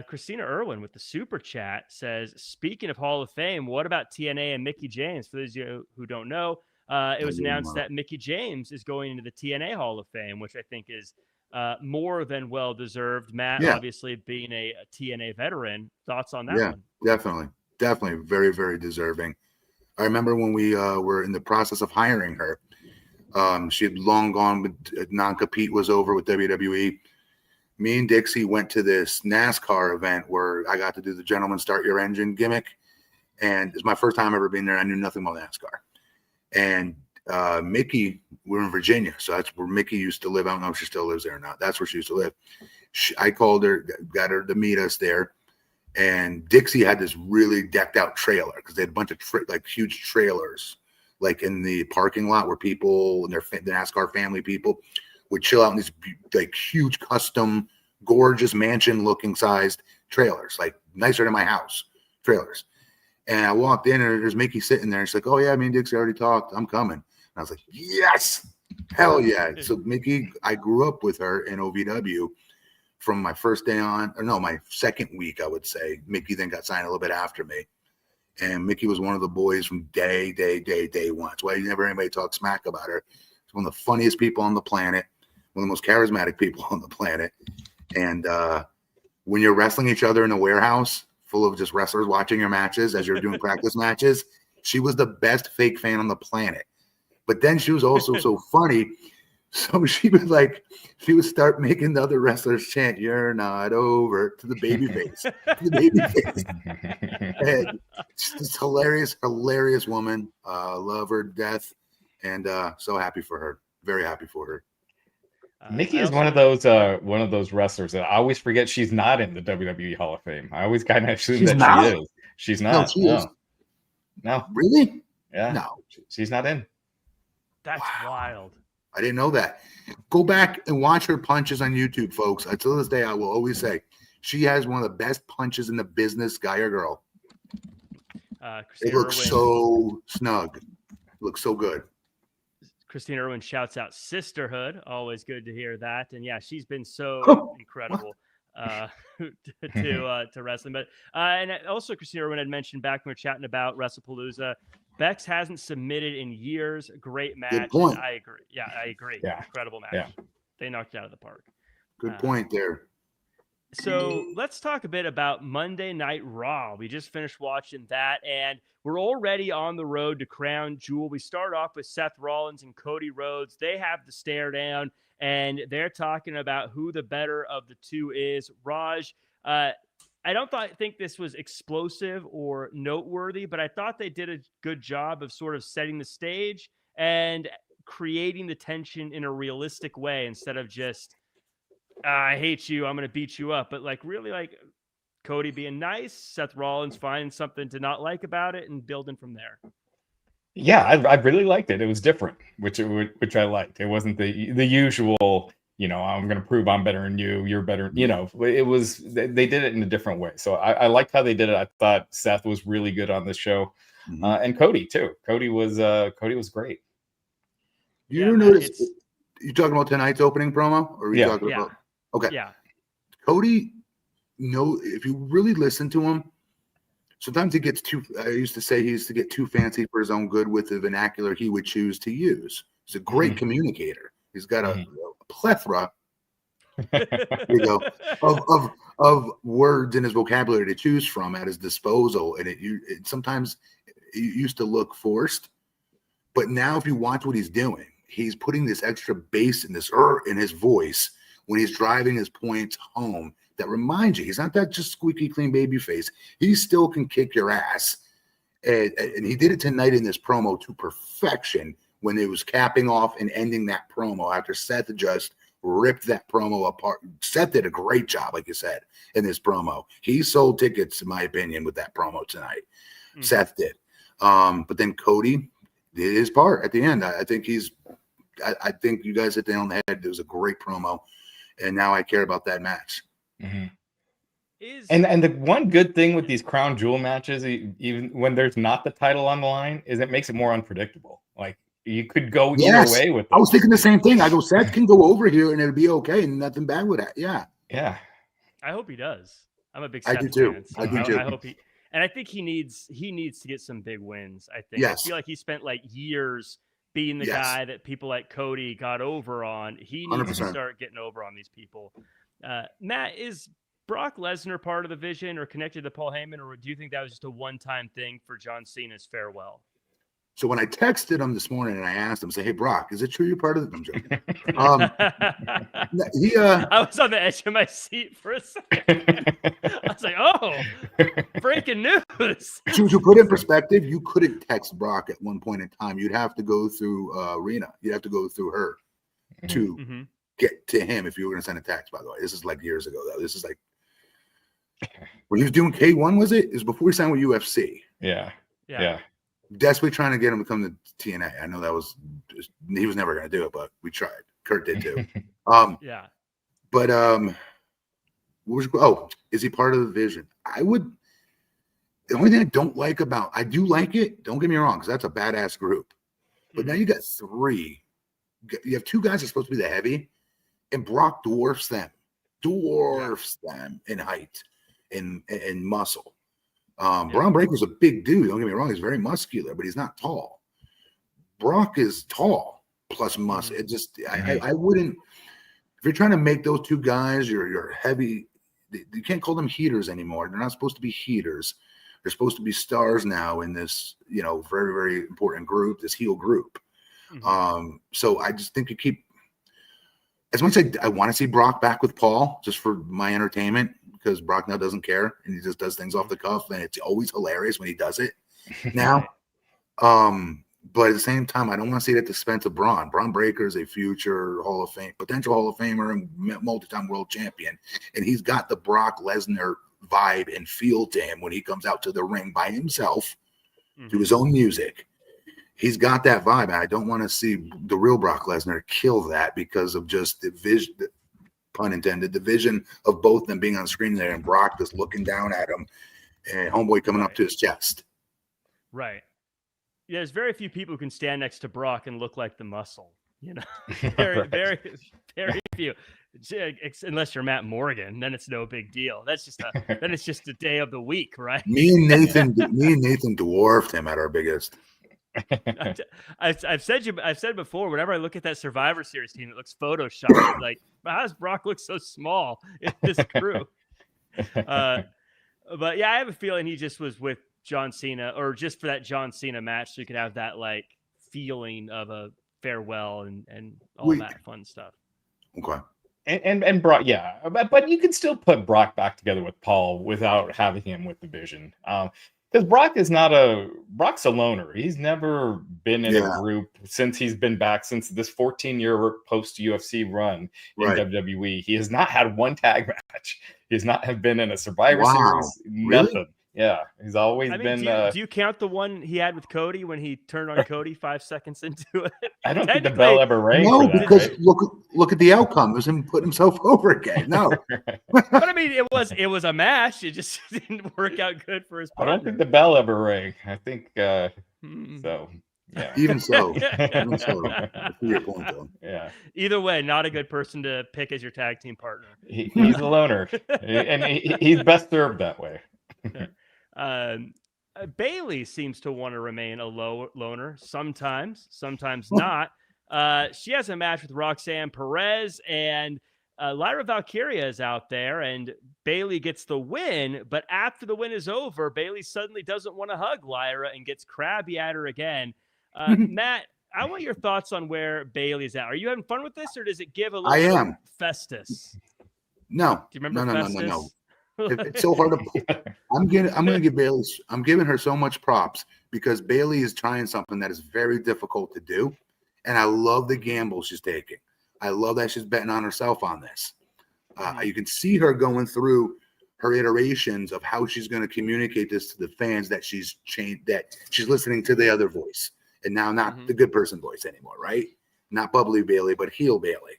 Christina Irwin with the super chat says, speaking of Hall of Fame, what about TNA and Mickie James? For those of you who don't know, it was announced that Mickie James is going into the TNA Hall of Fame, which I think is more than well deserved. Matt, obviously being a TNA veteran, thoughts on that one? Definitely very, very deserving. I remember when we were in the process of hiring her. She had long gone, but non-compete was over with WWE. Me and Dixie went to this NASCAR event where I got to do the gentleman start your engine gimmick. And it's my first time ever being there. I knew nothing about NASCAR. And Mickie, we're in Virginia. So that's where Mickie used to live. I don't know if she still lives there or not. That's where she used to live. I called her, got her to meet us there. And Dixie had this really decked out trailer because they had a bunch of huge trailers, like in the parking lot where people and the NASCAR family people would chill out in these like huge custom, gorgeous mansion looking sized trailers, like nicer than my house trailers. And I walked in and there's Mickie sitting there. And she's like, "Oh yeah, me and Dixie already talked. I'm coming." And I was like, "Yes, hell yeah!" So Mickie, I grew up with her in OVW from my first day on, or no, my second week, I would say. Mickie then got signed a little bit after me. And Mickie was one of the boys from day one. That's why you never hear anybody talk smack about her. She's one of the funniest people on the planet, one of the most charismatic people on the planet. And when you're wrestling each other in a warehouse full of just wrestlers watching your matches as you're doing practice matches, she was the best fake fan on the planet. But then she was also so funny. So she would start making the other wrestlers chant, "You're not over," to the babyface. And she's hilarious woman. Love her to death. And so happy for her. Very happy for her. Mickie is one of those wrestlers that I always forget she's not in the WWE Hall of Fame. I always kind of assume she is. She's not. No, she is. No. Really? Yeah. No. She's not in. That's wild. I didn't know that. Go back and watch her punches on YouTube, folks. Until this day, I will always say she has one of the best punches in the business, guy or girl. It looks so snug. It looks so good. Christina Irwin shouts out sisterhood. Always good to hear that. And yeah, she's been so incredible to wrestling. But and also Christina Irwin had mentioned back when we were chatting about Wrestlepalooza, Bex hasn't submitted in years. Great match. Good point. I agree. Yeah, I agree. Yeah. Incredible match. Yeah. They knocked it out of the park. Good point there. So let's talk a bit about Monday Night Raw. We just finished watching that, and we're already on the road to Crown Jewel. We start off with Seth Rollins and Cody Rhodes. They have the stare down, and they're talking about who the better of the two is. Raj, I don't think this was explosive or noteworthy, but I thought they did a good job of sort of setting the stage and creating the tension in a realistic way instead of just, I hate you, I'm going to beat you up. But really Cody being nice, Seth Rollins finding something to not like about it and building from there. Yeah, I really liked it. It was different, which I liked. It wasn't the usual, I'm going to prove I'm better than you. You're better. It was, they did it in a different way. So I liked how they did it. I thought Seth was really good on this show. Mm-hmm. And Cody too. Cody was great. You notice, you talking about tonight's opening promo? Or are you talking about? Okay. Yeah. Cody, if you really listen to him, sometimes he gets I used to say he used to get too fancy for his own good with the vernacular he would choose to use. He's a great communicator. He's got a plethora of words in his vocabulary to choose from at his disposal. And it sometimes used to look forced. But now if you watch what he's doing, he's putting this extra bass in in his voice when he's driving his points home that reminds you he's not that just squeaky clean baby face. He still can kick your ass. And he did it tonight in this promo to perfection when it was capping off and ending that promo after Seth just ripped that promo apart. Seth did a great job, like you said, in this promo. He sold tickets, in my opinion, with that promo tonight. Mm-hmm. Seth did. But then Cody did his part at the end. I think I think you guys hit the nail on the head. It was a great promo. And now I care about that match. Mm-hmm. And the one good thing with these Crown Jewel matches, even when there's not the title on the line, is it makes it more unpredictable. Like you could go either way with it. I was thinking the same thing. I go, Seth can go over here and it'll be okay, and nothing bad with that. Yeah. Yeah. I hope he does. I'm a big Seth fan. I do too. I hope and I think he needs to get some big wins. I think. Yes. I feel like he spent years being the guy that people like Cody got over on. He needs 100%. to start getting over on these people. Matt, is Brock Lesnar part of the vision or connected to Paul Heyman, or do you think that was just a one-time thing for John Cena's farewell? So when I texted him this morning and I asked him, say, "Hey Brock, is it true you're part of the?" I'm joking. I was on the edge of my seat for a second. I was like, "Oh, breaking news!" To put in perspective, you couldn't text Brock at one point in time. You'd have to go through Rena. You'd have to go through her to get to him if you were going to send a text. By the way, this is like years ago. Though this is like when he was doing K1. Was it? It was before he signed with UFC. Yeah. Desperately trying to get him to come to TNA. I know that was he was never going to do it, but we tried. Kurt did too. But is he part of the vision? The only thing I don't like I do like it. Don't get me wrong, because that's a badass group. But now you got three. You have two guys that are supposed to be the heavy, and Brock dwarfs them in height and muscle. Braun Breaker's a big dude. Don't get me wrong; he's very muscular, but he's not tall. Brock is tall plus muscle. It just, I wouldn't. If you're trying to make those two guys, you're heavy. You can't call them heaters anymore. They're not supposed to be heaters. They're supposed to be stars now in this, very, very important group, this heel group. So I just think you keep. As much as I want to see Brock back with Paul, just for my entertainment, because Brock now doesn't care and he just does things off the cuff, and it's always hilarious when he does it now. But at the same time, I don't want to see it at the expense of Braun. Braun Breaker is a future Hall of Fame, potential Hall of Famer and multi-time world champion, and he's got the Brock Lesnar vibe and feel to him when he comes out to the ring by himself to his own music. He's got that vibe, and I don't want to see the real Brock Lesnar kill that because of just the vision, pun intended, the vision of both them being on screen there and Brock just looking down at him and homeboy coming up to his chest. Right. Yeah, there's very few people who can stand next to Brock and look like the muscle. Very, very, very few. Unless you're Matt Morgan, then it's no big deal. That's just then it's just a day of the week, right? Me and Nathan dwarfed him at our biggest. I've said before, whenever I look at that Survivor Series team, it looks photoshopped. Like, how does Brock look so small in this crew? But yeah, I have a feeling he just was with John Cena, or just for that John Cena match, so you could have that like feeling of a farewell and all that fun stuff. Okay. And Brock, but you can still put Brock back together with Paul without having him with the Vision. Because Brock's a loner. He's never been in a group since he's been back since this 14-year post-UFC run in WWE. He has not had one tag match. He has not have been in a Survivor Series. Nothing. Really? Yeah, he's always been. Do you count the one he had with Cody when he turned on Cody 5 seconds into it? I don't think the bell ever rang. No, for that, because right? look at the outcome. It was him putting himself over again. No, but I mean, it was a match. It just didn't work out good for his partner. I don't think the bell ever rang. I think so. Yeah. Even so. To your point, though. Yeah. Either way, not a good person to pick as your tag team partner. He's a loner, and he's best served that way. Bayley seems to want to remain a loner sometimes not. She has a match with Roxanne Perez, and Lyra Valkyria is out there, and Bayley gets the win. But after the win is over, Bayley suddenly doesn't want to hug Lyra and gets crabby at her again. Matt, I want your thoughts on where Bayley's at. Are you having fun with this, or does it give a little Festus? No. Do you remember Festus? No. It's so hard to. I'm giving her so much props because Bayley is trying something that is very difficult to do, and I love the gamble she's taking. I love that she's betting on herself on this. You can see her going through her iterations of how she's going to communicate this to the fans, that she's changed, that she's listening to the other voice, and now not the good person voice anymore, right? Not bubbly Bayley, but heel Bayley,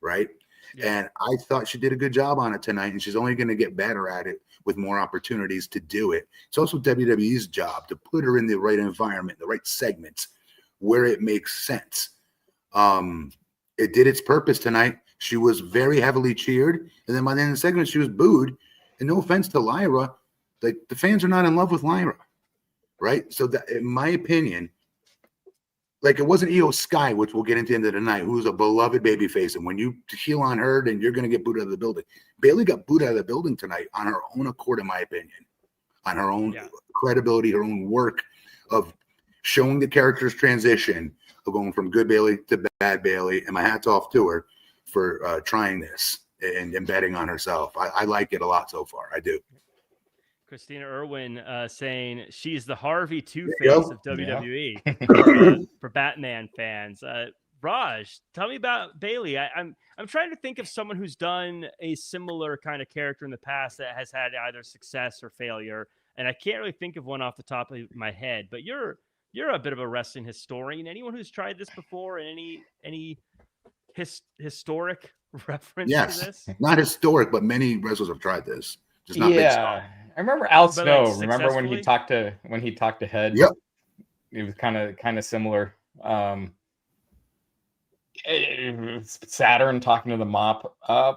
right? Yeah. And I thought she did a good job on it tonight, and she's only going to get better at it with more opportunities to do it. It's also WWE's job to put her in the right environment, the right segments where it makes sense. It did its purpose tonight. She was very heavily cheered, and then by the end of the segment, she was booed. And no offense to Lyra, like the fans are not in love with Lyra, right? So that, in my opinion, like it wasn't Io Sky, which we'll get into the end of the night, who's a beloved babyface. And when you heel on her, then you're going to get booed out of the building. Bayley got booed out of the building tonight on her own accord, in my opinion, on her own credibility, her own work of showing the character's transition of going from good Bayley to bad Bayley. And my hat's off to her for trying this and betting on herself. I like it a lot so far. I do. Christina Irwin saying she's the Harvey Two-Face of WWE for Batman fans. Raj, tell me about Bayley. I'm trying to think of someone who's done a similar kind of character in the past that has had either success or failure, and I can't really think of one off the top of my head. But you're a bit of a wrestling historian. Anyone who's tried this before, and any historic reference to this? Not historic, but many wrestlers have tried this. Just not big stuff. I remember Al Snow. Like, remember when he talked to Head? Yep. It was kind of similar. Saturn talking to the Mop. I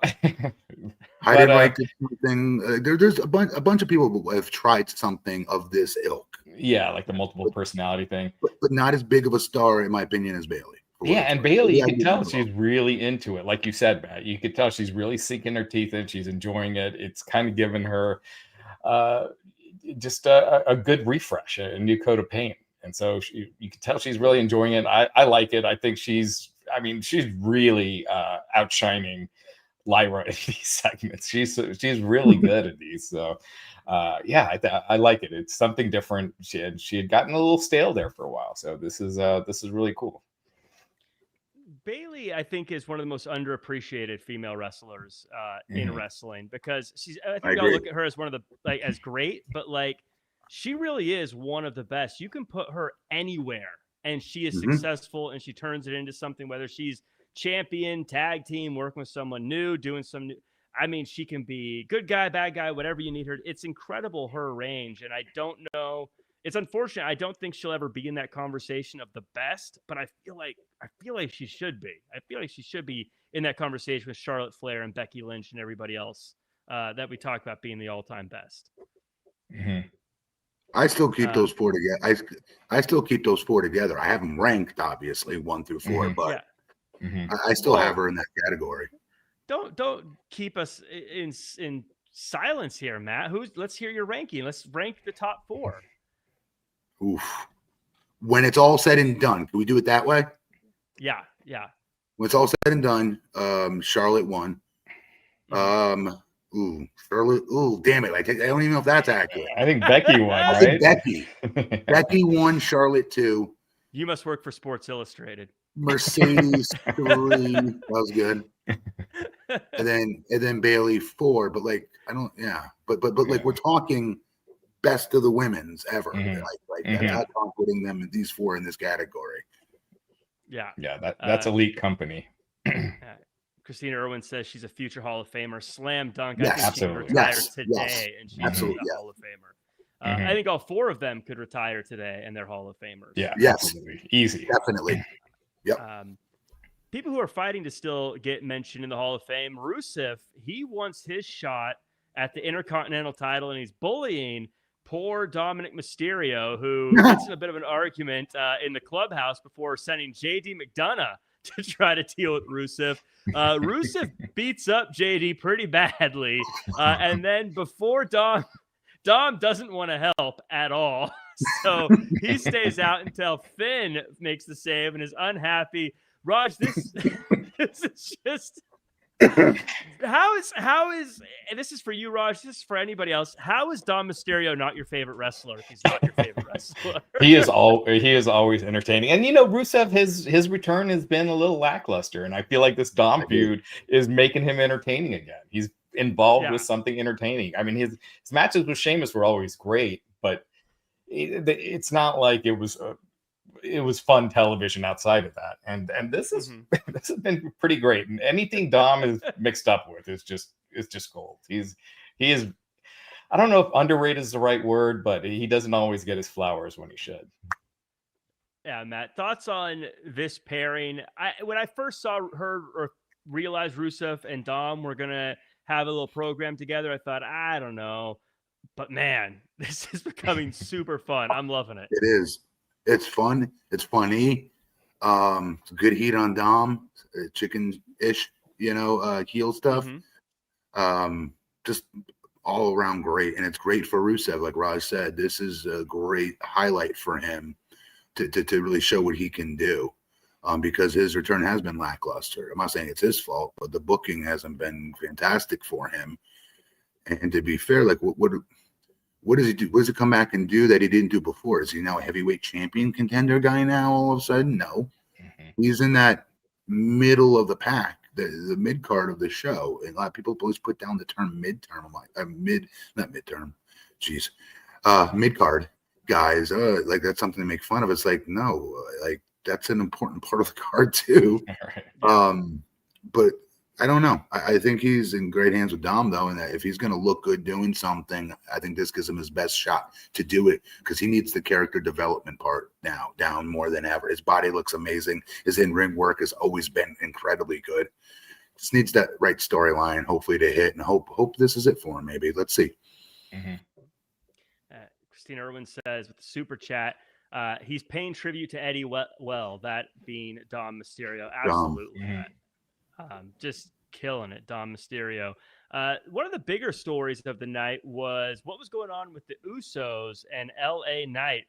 didn't like this thing. There's a bunch of people who have tried something of this ilk. Yeah, like the multiple personality thing, but not as big of a star, in my opinion, as Bayley. Yeah, and Bayley, you can tell she's really into it. Like you said, Matt, you could tell she's really sinking her teeth in. She's enjoying it. It's kind of given her just a good refresh, a new coat of paint. And so you can tell she's really enjoying it. I like it. I think she's really outshining Lyra in these segments. She's really good at these. So I like it. It's something different. She had gotten a little stale there for a while. So this is really cool. Bayley, I think, is one of the most underappreciated female wrestlers in wrestling, because I think I'll look at her as one of the as great, but she really is one of the best. You can put her anywhere and she is successful, and she turns it into something, whether she's champion, tag team, working with someone new, doing some new. I mean, she can be good guy, bad guy, whatever you need her. It's incredible, her range. And I don't know. It's unfortunate. I don't think she'll ever be in that conversation of the best, but I feel like she should be. I feel like she should be in that conversation with Charlotte Flair and Becky Lynch and everybody else that we talk about being the all-time best. Mm-hmm. I still keep those four together. I still keep those four together. I have them ranked, obviously, 1 through 4, but I still have her in that category. Don't keep us in silence here, Matt. Let's hear your ranking. Let's rank the top 4. Oof. When it's all said and done, can we do it that way? Yeah. When it's all said and done, Charlotte won. Charlotte. Ooh, damn it! I don't even know if that's accurate. I think Becky won. Right? Becky won. Charlotte 2. You must work for Sports Illustrated. Mercedes 3. That was good. And then Bayley 4. But I don't. Yeah. But we're talking best of the women's ever. That's how I'm putting them, these 4 in this category. Yeah. That's elite company. Christina Irwin says she's a future Hall of Famer. Slam dunk. Yes, I think absolutely. she can retire today, and she's absolutely a Hall of Famer. I think all 4 of them could retire today, and they're Hall of Famers. Yeah. Yes. Absolutely. Easy. Definitely. Yep. People who are fighting to still get mentioned in the Hall of Fame. Rusev, he wants his shot at the Intercontinental title, and he's bullying poor Dominic Mysterio, who gets in a bit of an argument in the clubhouse before sending JD McDonough to try to deal with Rusev. Rusev beats up JD pretty badly. And then before Dom doesn't want to help at all. So he stays out until Finn makes the save and is unhappy. Raj, this is just... How is and this is for you, Raj, this is for anybody else, how is Dom Mysterio not your favorite wrestler if he's not your favorite wrestler? He is always entertaining. And Rusev, his return has been a little lackluster, and I feel like this Dom feud is making him entertaining again. He's involved with something entertaining. I mean, his matches with Sheamus were always great, but it's not like it was fun television outside of that, and this is this has been pretty great. And anything Dom is mixed up with is just gold. He is I don't know if underrated is the right word, but he doesn't always get his flowers when he should. Yeah, Matt, thoughts on this pairing? When I first heard or realized Rusev and Dom were gonna have a little program together, I thought, I don't know, but man, this is becoming super fun. I'm loving it. It is. It's fun. It's funny. Good heat on Dom, chicken-ish, heel stuff. Just all around great, and it's great for Rusev. Like Raj said, this is a great highlight for him to really show what he can do. Because his return has been lackluster. I'm not saying it's his fault, but the booking hasn't been fantastic for him. And to be fair, like what does he do? What does he come back and do that he didn't do before? Is he now a heavyweight champion contender guy now all of a sudden? No. He's in that middle of the pack, the mid card of the show. And a lot of people always put down the term midterm. I'm like, not midterm. Jeez. Mid card guys. Like that's something to make fun of. It's like, no, like that's an important part of the card too. But I don't know. I think he's in great hands with Dom though, and that if he's going to look good doing something, I think this gives him his best shot to do it because he needs the character development part now down more than ever. His body looks amazing. His in-ring work has always been incredibly good. Just needs that right storyline, hopefully to hit, and hope this is it for him. Maybe let's see. Christina Irwin says with the super chat, he's paying tribute to Eddie well, that being Dom Mysterio. Absolutely. Just killing it, Dom Mysterio. One of the bigger stories of the night was what was going on with the Usos and LA Knight.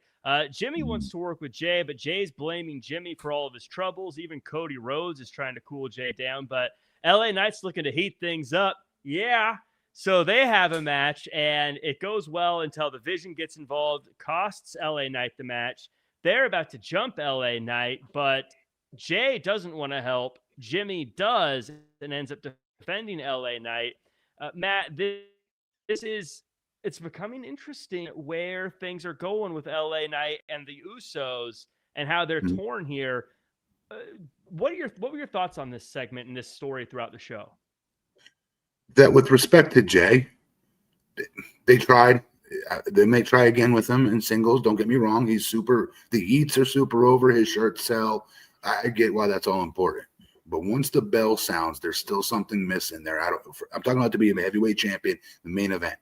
Jimmy wants to work with Jay, but Jay's blaming Jimmy for all of his troubles. Even Cody Rhodes is trying to cool Jay down, but LA Knight's looking to heat things up. Yeah. So they have a match, and it goes well until the Vision gets involved, costs LA Knight the match. They're about to jump LA Knight, but Jay doesn't want to help. Jimmy does and ends up defending LA Knight. Matt, it's becoming interesting where things are going with LA Knight and the Usos and how they're torn here. What were your thoughts on this segment and this story throughout the show? That with respect to Jay, they tried. They may try again with him in singles. Don't get me wrong. He's super. The eats are super over. His shirts sell. I get why that's all important. But once the bell sounds, there's still something missing there. I'm talking about to be a heavyweight champion, the main event.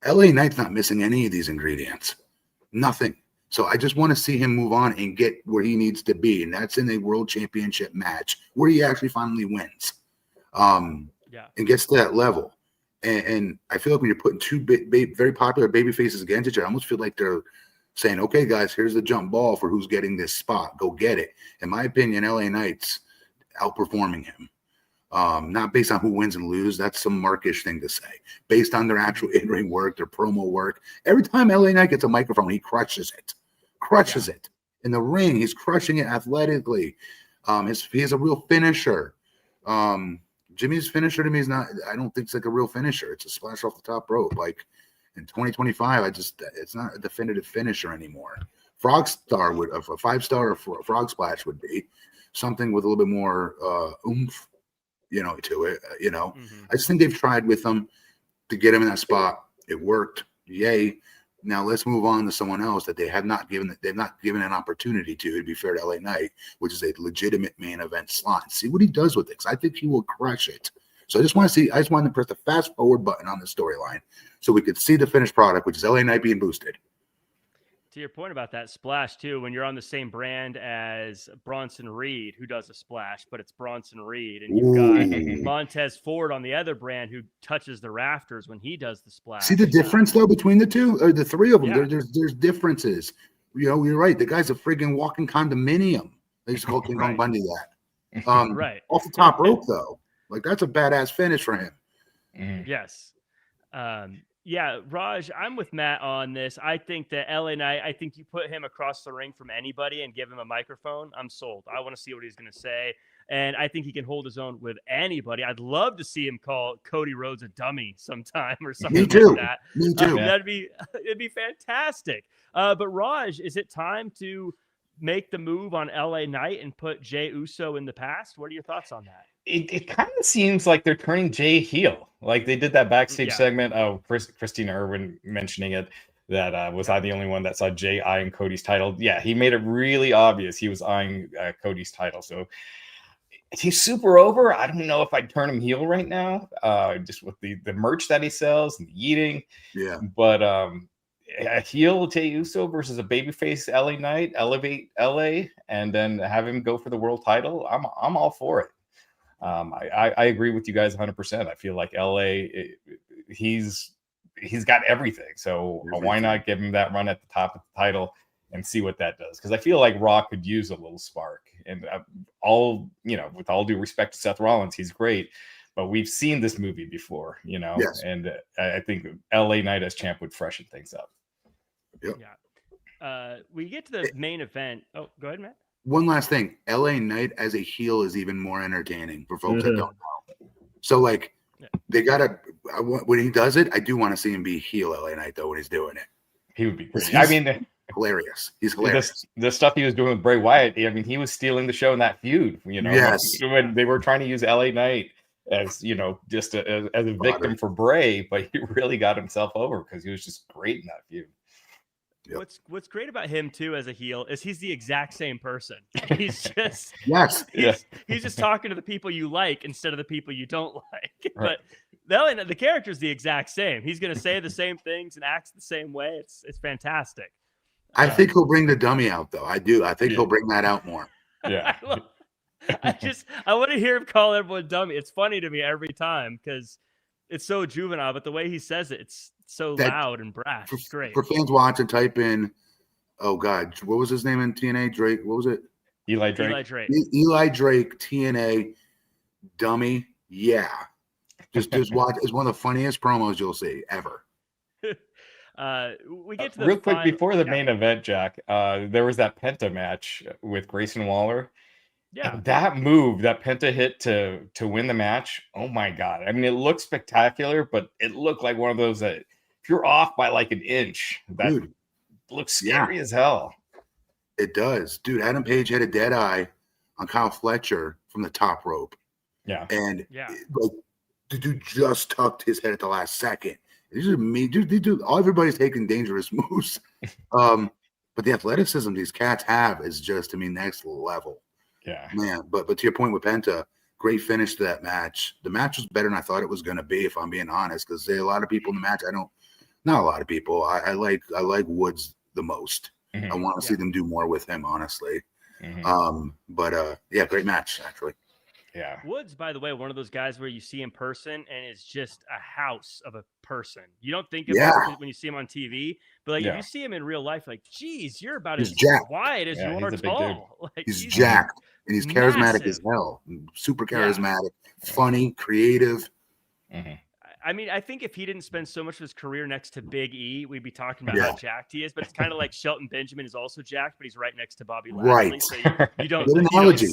LA Knight's not missing any of these ingredients. Nothing. So I just want to see him move on and get where he needs to be. And that's in a world championship match where he actually finally wins. And gets to that level. And I feel like when you're putting two very popular baby faces against each other, I almost feel like they're saying, okay, guys, here's the jump ball for who's getting this spot. Go get it. In my opinion, LA Knight's outperforming him. Not based on who wins and loses. That's some markish thing to say. Based on their actual in-ring work, their promo work. Every time LA Knight gets a microphone, he crushes it. It. In the ring, he's crushing it athletically. He is a real finisher. Jimmy's finisher to me is not, I don't think it's like a real finisher. It's a splash off the top rope. Like in 2025, it's not a definitive finisher anymore. Frog Star would, a 5-star frog splash would be something with a little bit more oomph, to it. I just think they've tried with him to get him in that spot. It worked. Yay. Now let's move on to someone else that they've not given an opportunity to be fair to LA Knight, which is a legitimate main event slot. See what he does with it. 'Cause I think he will crush it. So I just want to press the fast forward button on the storyline so we could see the finished product, which is LA Knight being boosted. To your point about that splash too, when you're on the same brand as Bronson Reed, who does a splash, but it's Bronson Reed, and you've got Montez Ford on the other brand who touches the rafters when he does the splash. See the difference though between the two, or the three of them. Yeah. There's differences. You're right. The guy's a friggin' walking condominium. They used to call King Kong Bundy that. Right off the top rope though, like that's a badass finish for him. Yes. Yeah, Raj, I'm with Matt on this. I think that LA Knight, I think you put him across the ring from anybody and give him a microphone, I'm sold. I want to see what he's going to say. And I think he can hold his own with anybody. I'd love to see him call Cody Rhodes a dummy sometime or something like that. Me too. It'd be fantastic. But Raj, is it time to make the move on LA Knight and put Jey Uso in the past? What are your thoughts on that? It kind of seems like they're turning Jay heel. Like they did that backstage segment. Oh, Christina Irwin mentioning it. That was I the only one that saw Jay eyeing Cody's title? Yeah, he made it really obvious he was eyeing Cody's title. So he's super over. I don't know if I'd turn him heel right now. Just with the merch that he sells and the eating. Yeah. But a heel Jey Uso versus a babyface LA Knight, elevate LA, and then have him go for the world title. I'm all for it. I agree with you guys 100%. I feel like LA, he's got everything. So why not give him that run at the top of the title and see what that does? Because I feel like Raw could use a little spark. And with all due respect to Seth Rollins, he's great. But we've seen this movie before, Yes. and I think LA Knight as champ would freshen things up. Yep. Yeah. We get to the main event. Oh, go ahead, Matt. One last thing. LA Knight as a heel is even more entertaining for folks that don't know. So, like, they got to, when he does it, I do want to see him be heel LA Knight, though, when he's doing it. He would be great. I mean, hilarious. He's hilarious. The stuff he was doing with Bray Wyatt, I mean, he was stealing the show in that feud, Yes. when they were trying to use LA Knight as, just as a victim for Bray, but he really got himself over because he was just great in that feud. Yep. What's great about him too as a heel is he's the exact same person. He's just he's just talking to the people you like instead of the people you don't like. Right. But the character's the exact same. He's going to say the same things and acts the same way. It's fantastic. I think he'll bring the dummy out, though. I do. I think he'll bring that out more. Yeah. I want to hear him call everyone dummy. It's funny to me every time because it's so juvenile, but the way he says it, it's so loud and brash. It's great. For fans watching, type in, oh God, what was his name in TNA? Drake. What was it? Eli Drake. Eli Drake, TNA, dummy. Yeah. Just watch. It's one of the funniest promos you'll see ever. We get to the real quick before the main event, Jack. There was that Penta match with Grayson Waller. Yeah, and that move that Penta hit to win the match. Oh my God! I mean, it looked spectacular, but it looked like one of those that if you're off by like an inch, that looks scary as hell. It does, dude. Adam Page had a dead eye on Kyle Fletcher from the top rope. Yeah, and like the dude just tucked his head at the last second. These are me, dude. Everybody's taking dangerous moves, but the athleticism these cats have is just, next level. Yeah, man. But to your point with Penta, great finish to that match. The match was better than I thought it was going to be, if I'm being honest. Because there are a lot of people in the match. Not a lot of people. I like Woods the most. Mm-hmm. I want to see them do more with him, honestly. Mm-hmm. But great match actually. Yeah. Woods, by the way, one of those guys where you see in person and it's just a house of a person. You don't think of him when you see him on TV, but if you see him in real life, like, geez, you're about as wide as you are tall. Like, he's jacked and he's charismatic as hell. Super charismatic, funny, creative. Mm-hmm. I think if he didn't spend so much of his career next to Big E, we'd be talking about how jacked he is. But it's kind of like Shelton Benjamin is also jacked, but he's right next to Bobby Lashley. Right. So you don't. Good analogy.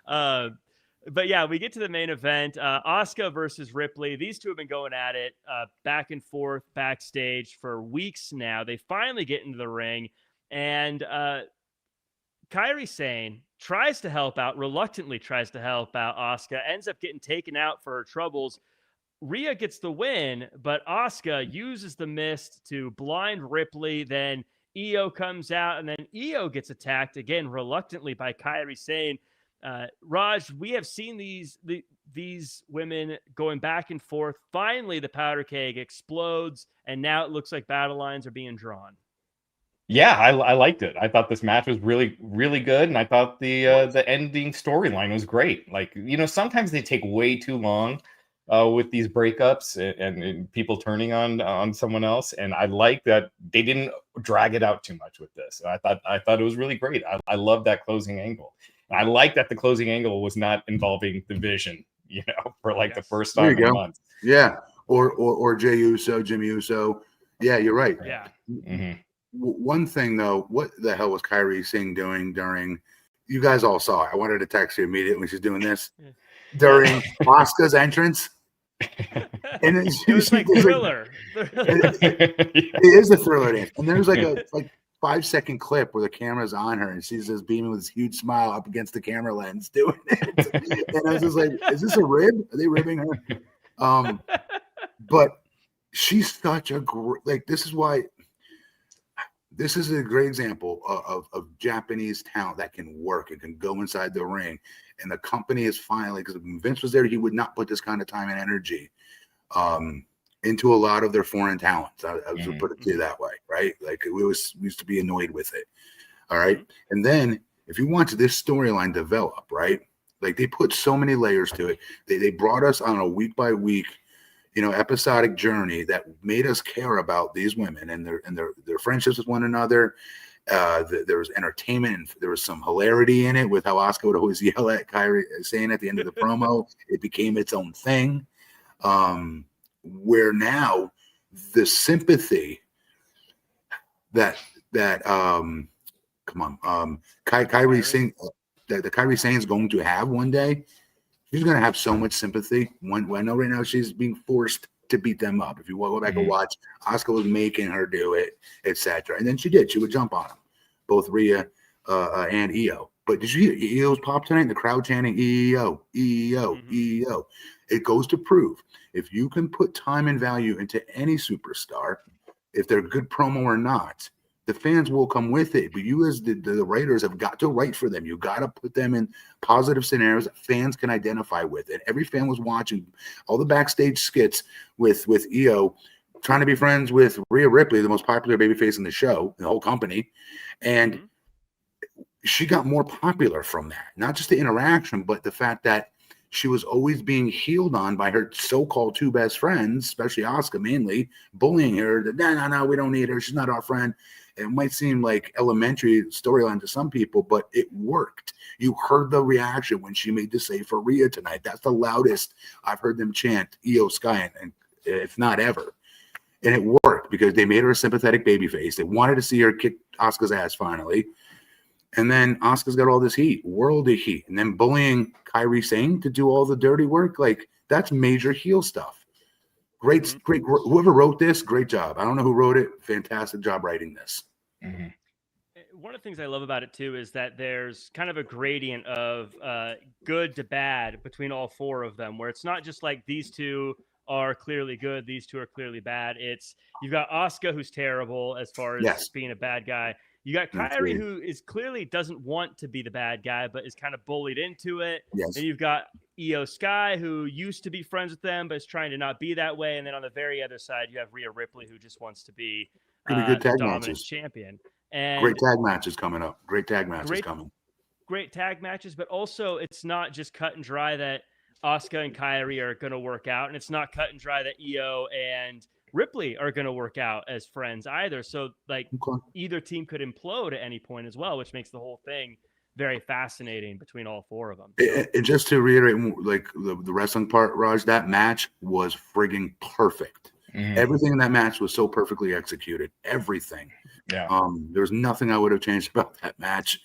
But yeah, we get to the main event. Asuka versus Ripley. These two have been going at it back and forth backstage for weeks now. They finally get into the ring, and Kairi Sane reluctantly tries to help out Asuka, ends up getting taken out for her troubles. Rhea gets the win, but Asuka uses the mist to blind Ripley. Then Io comes out, and then Io gets attacked again reluctantly by Kairi Sane. Raj, we have seen these women going back and forth. Finally, the powder keg explodes, and now it looks like battle lines are being drawn. Yeah, I liked it. I thought this match was really, really good, and I thought the ending storyline was great. Like, sometimes they take way too long with these breakups and people turning on someone else, and I like that they didn't drag it out too much with this. I thought it was really great. I love that closing angle. And I like that the closing angle was not involving the Vision, for like the first time in months. Yeah, or Jey Uso, Jimmy Uso. Yeah, you're right. Yeah. Mm-hmm. One thing though, what the hell was Kairi Singh doing during? You guys all saw it. I wanted to text you immediately when she's doing this during Asuka's entrance. And then it was like Thriller. It is a Thriller dance, and there's like a 5-second clip where the camera's on her and she's just beaming with this huge smile up against the camera lens doing it. And I was just like, "Is this a rib? Are they ribbing her?" But she's such a great. This is why. This is a great example of Japanese talent that can work. It can go inside the ring. And the company is finally, because when Vince was there, he would not put this kind of time and energy into a lot of their foreign talents. I was put it to you that way, right? Like we used to be annoyed with it. All right. And then if you watch this storyline develop, right? Like they put so many layers to it. They brought us on a week by week, episodic journey that made us care about these women and their friendships with one another. There was entertainment and there was some hilarity in it with how Asuka would always yell at Kairi saying at the end of the promo. It became its own thing. Where now the sympathy that Kairi Sane that the Kairi Sane is going to have one day, she's going to have so much sympathy. I know right now she's being forced to beat them up. If you go back and watch, Asuka was making her do it, etc. And then she did. She would jump on them, both Rhea and Io. But did you hear Io's pop tonight? The crowd chanting EO, EO, EO. It goes to prove if you can put time and value into any superstar, if they're good promo or not, the fans will come with it. But you as the writers have got to write for them. You got to put them in positive scenarios that fans can identify with. And every fan was watching all the backstage skits with Io trying to be friends with Rhea Ripley, the most popular babyface in the show, the whole company. And she got more popular from that. Not just the interaction, but the fact that she was always being healed on by her so-called two best friends, especially Asuka mainly, bullying her. That no, we don't need her. She's not our friend. It might seem like elementary storyline to some people, but it worked. You heard the reaction when she made the save for Rhea tonight. That's the loudest I've heard them chant Io Sky, and if not ever. And it worked because they made her a sympathetic babyface. They wanted to see her kick Asuka's ass finally. And then Asuka's got all this heat, world of heat. And then bullying Kairi Sane to do all the dirty work, like that's major heel stuff. Great. Whoever wrote this, great job. I don't know who wrote it. Fantastic job writing this. One of the things I love about it too is that there's kind of a gradient of good to bad between all four of them, where it's not just like these two are clearly good, these two are clearly bad. It's you've got Asuka, who's terrible as far as being a bad guy. You got Kairi, who is clearly doesn't want to be the bad guy, but is kind of bullied into it. Yes. And you've got Io Sky, who used to be friends with them, but is trying to not be that way. And then on the very other side, you have Rhea Ripley, who just wants to be good tag dominant matches. champion. And great tag matches coming up. Great tag matches coming. Great tag matches, but also it's not just cut and dry that Asuka and Kairi are going to work out, and it's not cut and dry that Io and Ripley are going to work out as friends either. So like either team could implode at any point as well, which makes the whole thing very fascinating between all four of them. So. And just to reiterate, like the wrestling part, Raj, that match was frigging perfect. Everything in that match was so perfectly executed. Everything. Yeah. There's nothing I would have changed about that match.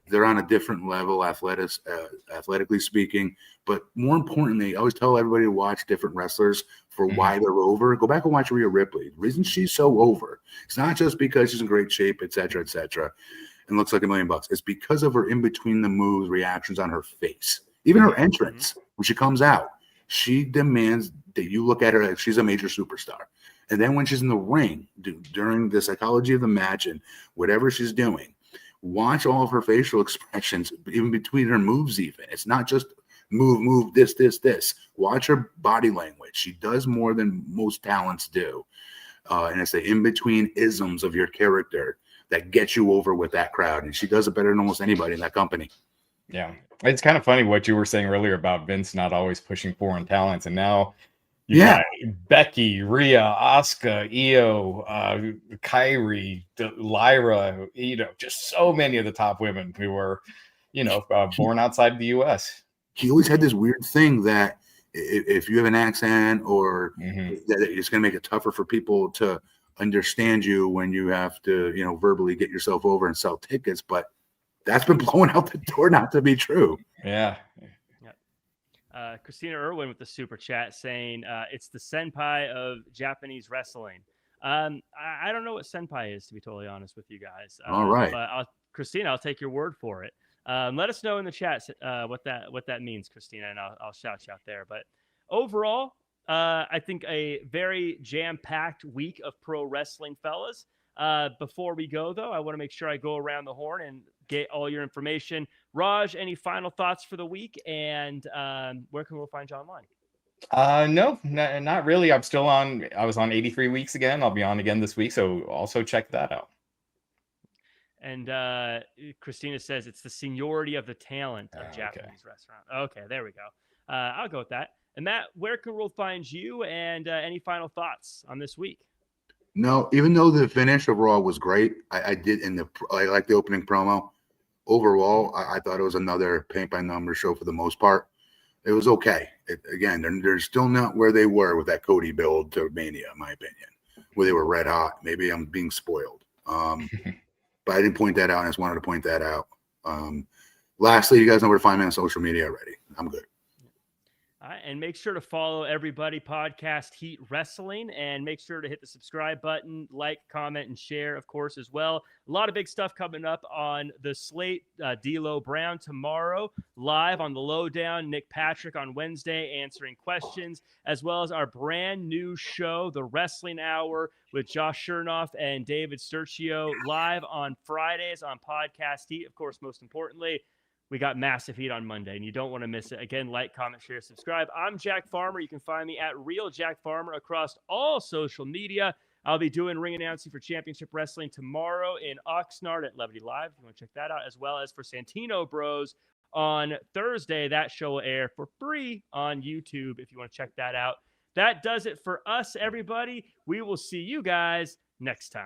They're on a different level, athletically speaking. But more importantly, I always tell everybody to watch different wrestlers for why they're over. Go back and watch Rhea Ripley. The reason she's so over, it's not just because she's in great shape, et cetera, and looks like $1 million. It's because of her in between the moves, reactions on her face. Even her entrance, when she comes out, she demands that you look at her like she's a major superstar. And then when she's in the ring, during the psychology of the match and whatever she's doing, watch all of her facial expressions, even between her moves even. It's not just move, this. Watch her body language. She does more than most talents do. And it's the in-between isms of your character that gets you over with that crowd. And she does it better than almost anybody in that company. Yeah. It's kind of funny what you were saying earlier about Vince not always pushing foreign talents. And now you got Becky, Rhea, Asuka, Io, Kairi, Lyra, just so many of the top women who were, born outside the U.S. He always had this weird thing that if you have an accent or that it's going to make it tougher for people to understand you when you have to, verbally get yourself over and sell tickets. But that's been blown out the door not to be true. Yeah. Christina Irwin with the super chat saying it's the senpai of Japanese wrestling. I don't know what senpai is, to be totally honest with you guys. All right. But Christina, I'll take your word for it. Let us know in the chat what that means, Christina, and I'll shout you out there. But overall, I think a very jam-packed week of pro wrestling, fellas. Before we go, though, I want to make sure I go around the horn and get all your information. Raj, any final thoughts for the week, and where can we find you online? No, not really. I was on 83 weeks again. I'll be on again this week, so also check that out. And Christina says it's the seniority of the talent of Japanese restaurant. Okay, there we go. I'll go with that. And Matt, where can we find you? And any final thoughts on this week? No, even though the finish of Raw was great, I like the opening promo. Overall, I thought it was another paint by numbers show for the most part. It was okay. Again, they're still not where they were with that Cody build to Mania, in my opinion, where they were red hot. Maybe I'm being spoiled. But I didn't point that out. I just wanted to point that out. Lastly, you guys know where to find me on social media already. I'm good. All right, and make sure to follow everybody podcast Heat Wrestling, and make sure to hit the subscribe button, like, comment, and share, of course, as well. A lot of big stuff coming up on the slate. D'Lo Brown tomorrow, live on the Lowdown. Nick Patrick on Wednesday answering questions, as well as our brand new show, The Wrestling Hour, with Josh Chernoff and David Sturcio, live on Fridays on Podcast Heat. Of course, most importantly, we got Massive Heat on Monday, and you don't want to miss it. Again, like, comment, share, subscribe. I'm Jack Farmer. You can find me at Real Jack Farmer across all social media. I'll be doing ring announcing for Championship Wrestling tomorrow in Oxnard at Levity Live, if you want to check that out, as well as for Santino Bros on Thursday. That show will air for free on YouTube if you want to check that out. That does it for us, everybody. We will see you guys next time.